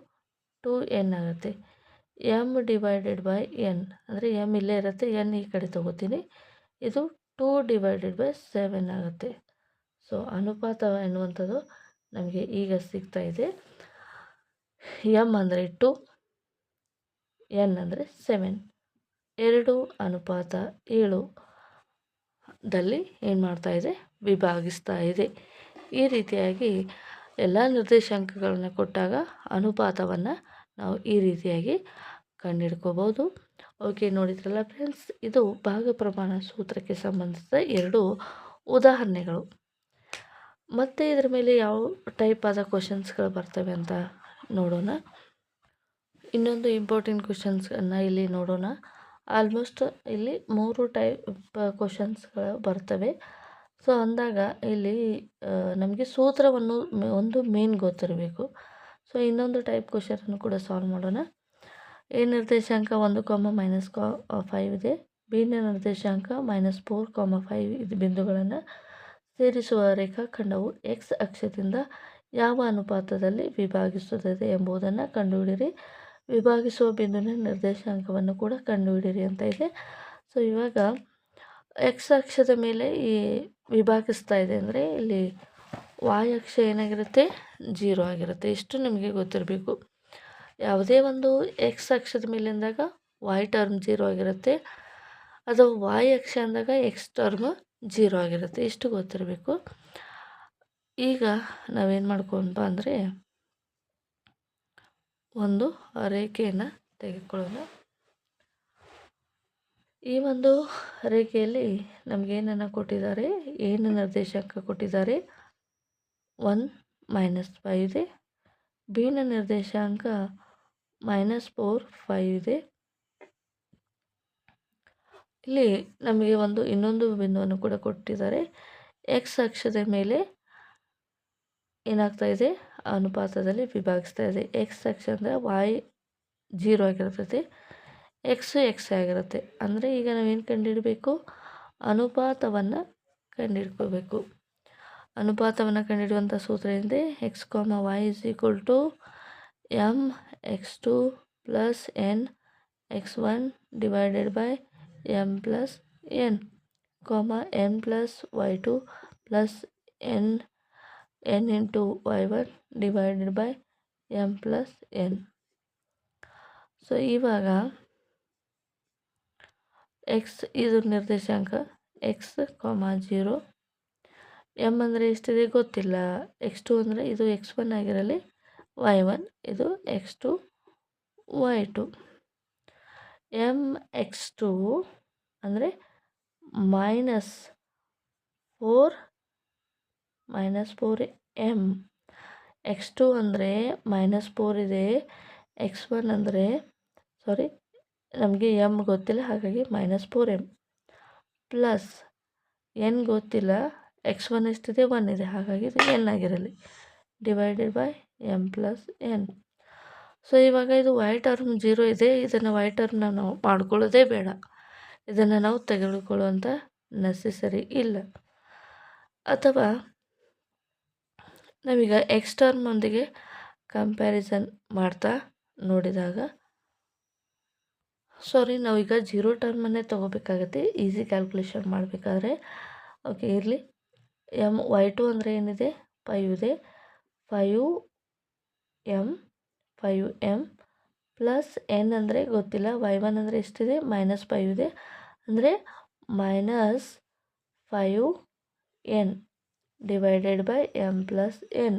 2n ಆಗುತ್ತೆ. m / n ಅಂದರೆ m ಇಲ್ಲೇ ಇರುತ್ತೆ, n ಈ ಕಡೆ ತಗೋತೀನಿ, ಇದು 2 / 7 ಆಗುತ್ತೆ. ಸೊ ಅನುಪಾತ ಎನ್ನುವಂಥದ್ದು ನಮಗೆ ಈಗ ಸಿಗ್ತಾ ಇದೆ. m ಅಂದರೆ 2, n ಅಂದರೆ 7, 2:7 ದಲ್ಲಿ ಏನು ಮಾಡ್ತಾ ಇದೆ, ವಿಭಾಗಿಸ್ತಾ ಇದೆ. ಈ ರೀತಿಯಾಗಿ ಎಲ್ಲ ನಿರ್ದೇಶಾಂಕಗಳನ್ನು ಕೊಟ್ಟಾಗ ಅನುಪಾತವನ್ನು ನಾವು ಈ ರೀತಿಯಾಗಿ ಕಂಡುಹಿಡ್ಕೋಬೋದು. ಓಕೆ, ನೋಡಿದ್ರಲ್ಲ ಫ್ರೆಂಡ್ಸ್, ಇದು ಭಾಗ ಪ್ರಮಾಣ ಸೂತ್ರಕ್ಕೆ ಸಂಬಂಧಿಸಿದ 2 ಉದಾಹರಣೆಗಳು. ಮತ್ತು ಇದರ ಮೇಲೆ ಯಾವ ಟೈಪ್ ಆದ ಕ್ವಶನ್ಸ್ಗಳು ಬರ್ತವೆ ಅಂತ ನೋಡೋಣ. ಇನ್ನೊಂದು ಇಂಪಾರ್ಟೆಂಟ್ ಕ್ವಶನ್ಸನ್ನು ಇಲ್ಲಿ ನೋಡೋಣ. ಆಲ್ಮೋಸ್ಟ್ ಇಲ್ಲಿ 3 ಟೈಪ್ ಕ್ವಶನ್ಸ್ಗಳು ಬರ್ತವೆ. ಸೊ ಅಂದಾಗ ಇಲ್ಲಿ ನಮಗೆ ಸೂತ್ರವನ್ನು ಒಂದು ಮೇನ್ ಗೊತ್ತಿರಬೇಕು. ಸೊ ಇನ್ನೊಂದು ಟೈಪ್ ಕ್ವಶನನ್ನು ಕೂಡ ಸಾಲ್ವ್ ಮಾಡೋಣ. ಎ ನಿರ್ದೇಶಾಂಕ 1, -5 ಇದೆ. ಬಿನ ನಿರ್ದೇಶಾಂಕ -4, 5 ಇದು ಬಿಂದುಗಳನ್ನು ಸೇರಿಸುವ ರೇಖಾಖಂಡವು x ಅಕ್ಷದಿಂದ ಯಾವ ಅನುಪಾತದಲ್ಲಿ ವಿಭಾಗಿಸುತ್ತದೆ ಎಂಬುದನ್ನು ಕಂಡುಹಿಡಿಯಿರಿ. ವಿಭಾಗಿಸುವ ಬಿಂದುವಿನ ನಿರ್ದೇಶಾಂಕವನ್ನು ಕೂಡ ಕಂಡುಹಿಡಿಯಿರಿ ಅಂತ ಇದೆ. ಸೊ ಇವಾಗ x ಅಕ್ಷದ ಮೇಲೆ ಈ ವಿಭಾಗಿಸ್ತಾ ಇದೆ ಅಂದರೆ ಇಲ್ಲಿ y ಅಕ್ಷ ಏನಾಗಿರುತ್ತೆ, 0 ಆಗಿರುತ್ತೆ. ಇಷ್ಟು ನಿಮಗೆ ಗೊತ್ತಿರಬೇಕು. ಯಾವುದೇ ಒಂದು x ಅಕ್ಷದ ಮೇಲೆ ಅಂದಾಗ y ಟರ್ಮ್ 0 ಆಗಿರುತ್ತೆ, ಅದು y ಅಕ್ಷ ಅಂದಾಗ x ಟರ್ಮ್ 0 ಆಗಿರುತ್ತೆ. ಇಷ್ಟು ಗೊತ್ತಿರಬೇಕು. ಈಗ ನಾವೇನು ಮಾಡ್ಕೊಂಡ್ಬಾ ಅಂದರೆ ಒಂದು ರೇಖೆಯನ್ನು ತೆಗೆದುಕೊಳ್ಳೋಣ. ಈ ಒಂದು ರೇಖೆಯಲ್ಲಿ ನಮಗೇನನ್ನು ಕೊಟ್ಟಿದ್ದಾರೆ, ಏನು ನಿರ್ದೇಶಾಂಕ ಕೊಟ್ಟಿದ್ದಾರೆ, 1 -5 ಇದೆ. ಬಿನ ನಿರ್ದೇಶಾಂಕ -4 5 ಇದೆ. ಇಲ್ಲಿ ನಮಗೆ ಇನ್ನೊಂದು ಬಿಂದುವನ್ನು ಕೂಡ ಕೊಟ್ಟಿದ್ದಾರೆ. ಎಕ್ಸ್ ಅಕ್ಷದ ಮೇಲೆ ಏನಾಗ್ತಾ ಇದೆ, ಅನುಪಾತದಲ್ಲಿ ವಿಭಾಗಿಸ್ತಾ ಇದೆ. ಎಕ್ಸ್ ಅಕ್ಷ ಅಂದರೆ y 0 ಆಗಿರ್ತೈತಿ, ಎಕ್ಸ್ ಆಗಿರುತ್ತೆ. ಅಂದರೆ ಈಗ ನಾವೇನು ಕಂಡುಹಿಡಬೇಕು, ಅನುಪಾತವನ್ನು ಕಂಡುಹಿಡ್ಕೋಬೇಕು. ಅನುಪಾತವನ್ನು ಕಂಡುಹಿಡುವಂಥ ಸೂತ್ರ ಏನಿದೆ, x, y mx2 + n x1 / m + n, n + y2 + n × y1 / m + n. So ಇವಾಗ ಎಕ್ಸ್ ಇದು ನಿರ್ದೇಶಾಂಕ, x, 0. m ಅಂದರೆ ಎಷ್ಟಿದೆ ಗೊತ್ತಿಲ್ಲ. x2 ಅಂದರೆ ಇದು x1 ಆಗಿರಲಿ, y1 ಇದು x2 y2. mx2 ಅಂದರೆ -4m. x2 ಅಂದರೆ -4 ಇದೆ. x1 ಅಂದರೆ ನಮಗೆ m ಗೊತ್ತಿಲ್ಲ, ಹಾಗಾಗಿ -4m ಪ್ಲಸ್ n ಗೊತ್ತಿಲ್ಲ. x1 ಎಷ್ಟಿದೆ, 1 ಇದೆ, ಹಾಗಾಗಿ ಇದು n ಆಗಿರಲಿ, / m + n. ಸೊ ಇವಾಗ ಇದು y ಟರ್ಮ್ 0 ಇದೆ. ಇದನ್ನು y ಟರ್ಮ್ನ ನಾವು ಮಾಡ್ಕೊಳ್ಳೋದೇ ಬೇಡ, ಇದನ್ನು ನಾವು ತೆಗೆದುಕೊಳ್ಳುವಂಥ ನೆಸೆಸರಿ ಇಲ್ಲ. ಅಥವಾ ನಾವೀಗ ಎಕ್ಸ್ ಟರ್ಮ್ನೊಂದಿಗೆ ಕಂಪ್ಯಾರಿಸನ್ ಮಾಡ್ತಾ ನೋಡಿದಾಗ, ನಾವೀಗ 0 ಟರ್ಮನ್ನೇ ತೊಗೋಬೇಕಾಗತ್ತೆ ಈಸಿ ಕ್ಯಾಲ್ಕುಲೇಷನ್ ಮಾಡಬೇಕಾದ್ರೆ. ಓಕೆ, ಇರಲಿ. y2 ಅಂದರೆ ಏನಿದೆ, 5 ಇದೆ. 5m ಪ್ಲಸ್ n ಅಂದರೆ ಗೊತ್ತಿಲ್ಲ. y1 ಅಂದರೆ ಎಷ್ಟಿದೆ, -5 ಇದೆ, ಅಂದರೆ -5n / m + n.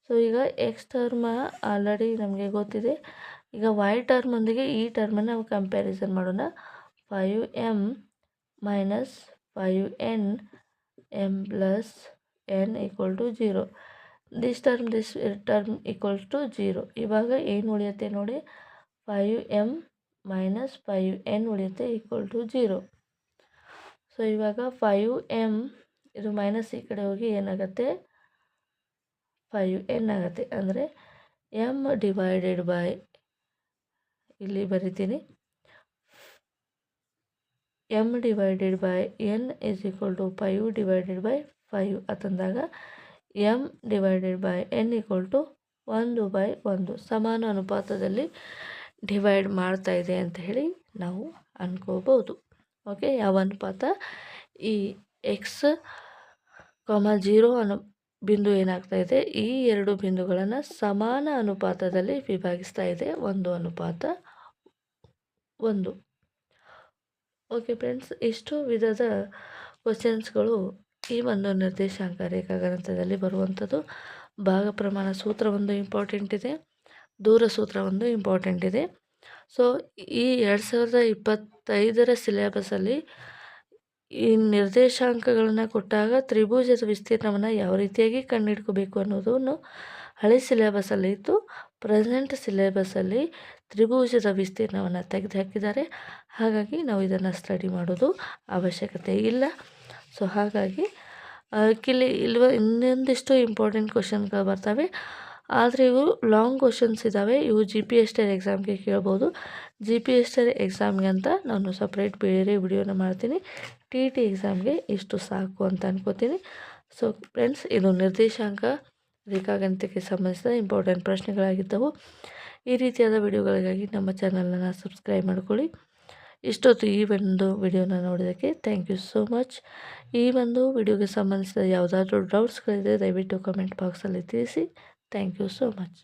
ಸೊ ಈಗ ಎಕ್ಸ್ ಟರ್ಮ್ ಆಲ್ರೆಡಿ ನಮಗೆ ಗೊತ್ತಿದೆ. ಈಗ y ಟರ್ಮೊಂದಿಗೆ ಈ ಟರ್ಮನ್ನು ನಾವು ಕಂಪ್ಯಾರಿಸನ್ ಮಾಡೋಣ. 5m - 5n m + n = 0. This term = 0. ಇವಾಗ ಏನು ಉಳಿಯುತ್ತೆ ನೋಡಿ, 5m - 5n ಉಳಿಯುತ್ತೆ = 0. ಸೊ ಇವಾಗ 5m ಇದು ಮೈನಸ್ ಈ ಕಡೆ ಹೋಗಿ ಏನಾಗುತ್ತೆ, 5n ಆಗುತ್ತೆ. ಅಂದರೆ m / ಇಲ್ಲಿ ಬರಿತೀನಿ, m / n = 5/5 ಅಂತಂದಾಗ m / n = 1/1 ಸಮಾನ ಅನುಪಾತದಲ್ಲಿ ಡಿವೈಡ್ ಮಾಡ್ತಾ ಇದೆ ಅಂತ ಹೇಳಿ ನಾವು ಅನ್ಕೋಬೋದು. ಓಕೆ, ಯಾವ ಅನುಪಾತ, ಈ x, 0 ಬಿಂದು ಏನಾಗ್ತಾ ಇದೆ, ಈ ಎರಡು ಬಿಂದುಗಳನ್ನು ಸಮಾನ ಅನುಪಾತದಲ್ಲಿ ವಿಭಾಗಿಸ್ತಾ ಇದೆ, 1:1. ಓಕೆ ಫ್ರೆಂಡ್ಸ್, ಇಷ್ಟು ವಿಧದ ಕ್ವಶನ್ಸ್ಗಳು ಈ ಒಂದು ನಿರ್ದೇಶಾಂಕ ರೇಖಾಗಣಿತದಲ್ಲಿ ಬರುವಂಥದ್ದು. ಭಾಗ ಪ್ರಮಾಣ ಸೂತ್ರ ಒಂದು ಇಂಪಾರ್ಟೆಂಟ್ ಇದೆ, ದೂರ ಸೂತ್ರ ಒಂದು ಇಂಪಾರ್ಟೆಂಟ್ ಇದೆ. ಸೊ ಈ 2025 ಸಿಲೆಬಸಲ್ಲಿ ಈ ನಿರ್ದೇಶಾಂಕಗಳನ್ನು ಕೊಟ್ಟಾಗ ತ್ರಿಭುಜದ ವಿಸ್ತೀರ್ಣವನ್ನು ಯಾವ ರೀತಿಯಾಗಿ ಕಂಡುಹಿಡ್ಕೋಬೇಕು ಅನ್ನೋದನ್ನು ಹಳೆ ಸಿಲೆಬಸಲ್ಲಿ ಇತ್ತು. ಪ್ರೆಸೆಂಟ್ ಸಿಲೆಬಸಲ್ಲಿ ತ್ರಿಭುಜದ ವಿಸ್ತೀರ್ಣವನ್ನು ತೆಗೆದುಹಾಕಿದ್ದಾರೆ. ಹಾಗಾಗಿ ನಾವು ಇದನ್ನು ಸ್ಟಡಿ ಮಾಡೋದು ಅವಶ್ಯಕತೆ ಇಲ್ಲ. ಸೊ ಹಾಗಾಗಿ ಇನ್ನೊಂದಿಷ್ಟು ಇಂಪಾರ್ಟೆಂಟ್ ಕ್ವಶನ್ಗಳು ಬರ್ತವೆ, ಆದರೆ ಇವು ಲಾಂಗ್ ಕ್ವಶನ್ಸ್ ಇದ್ದಾವೆ. ಇವು GPST ಎಕ್ಸಾಮ್ಗೆ ಕೇಳ್ಬೋದು. GPST ಎಕ್ಸಾಮ್ಗೆ ಅಂತ ನಾನು ಸಪ್ರೇಟ್ ಬೇರೆ ವಿಡಿಯೋನ ಮಾಡ್ತೀನಿ. TT ಎಕ್ಸಾಮ್ಗೆ ಇಷ್ಟು ಸಾಕು ಅಂತ ಅನ್ಕೋತೀನಿ. ಸೊ ಫ್ರೆಂಡ್ಸ್, ಇದು ನಿರ್ದೇಶಾಂಕ ರೇಖಾಗಣಿತಕ್ಕೆ ಸಂಬಂಧಿಸಿದ ಇಂಪಾರ್ಟೆಂಟ್ ಪ್ರಶ್ನೆಗಳಾಗಿದ್ದವು. ಈ ರೀತಿಯಾದ ವಿಡಿಯೋಗಳಿಗಾಗಿ ನಮ್ಮ ಚಾನಲನ್ನು ಸಬ್ಸ್ಕ್ರೈಬ್ ಮಾಡ್ಕೊಳ್ಳಿ. ಇಷ್ಟೊತ್ತು ಈ ಒಂದು ವಿಡಿಯೋನ ನೋಡೋದಕ್ಕೆ ಥ್ಯಾಂಕ್ ಯು ಸೋ ಮಚ್. ಈ ಒಂದು ವಿಡಿಯೋಗೆ ಸಂಬಂಧಿಸಿದ ಯಾವುದಾದ್ರೂ ಡೌಟ್ಸ್ಗಳಿದೆ ದಯವಿಟ್ಟು ಕಮೆಂಟ್ ಬಾಕ್ಸಲ್ಲಿ ತಿಳಿಸಿ. Thank you so much.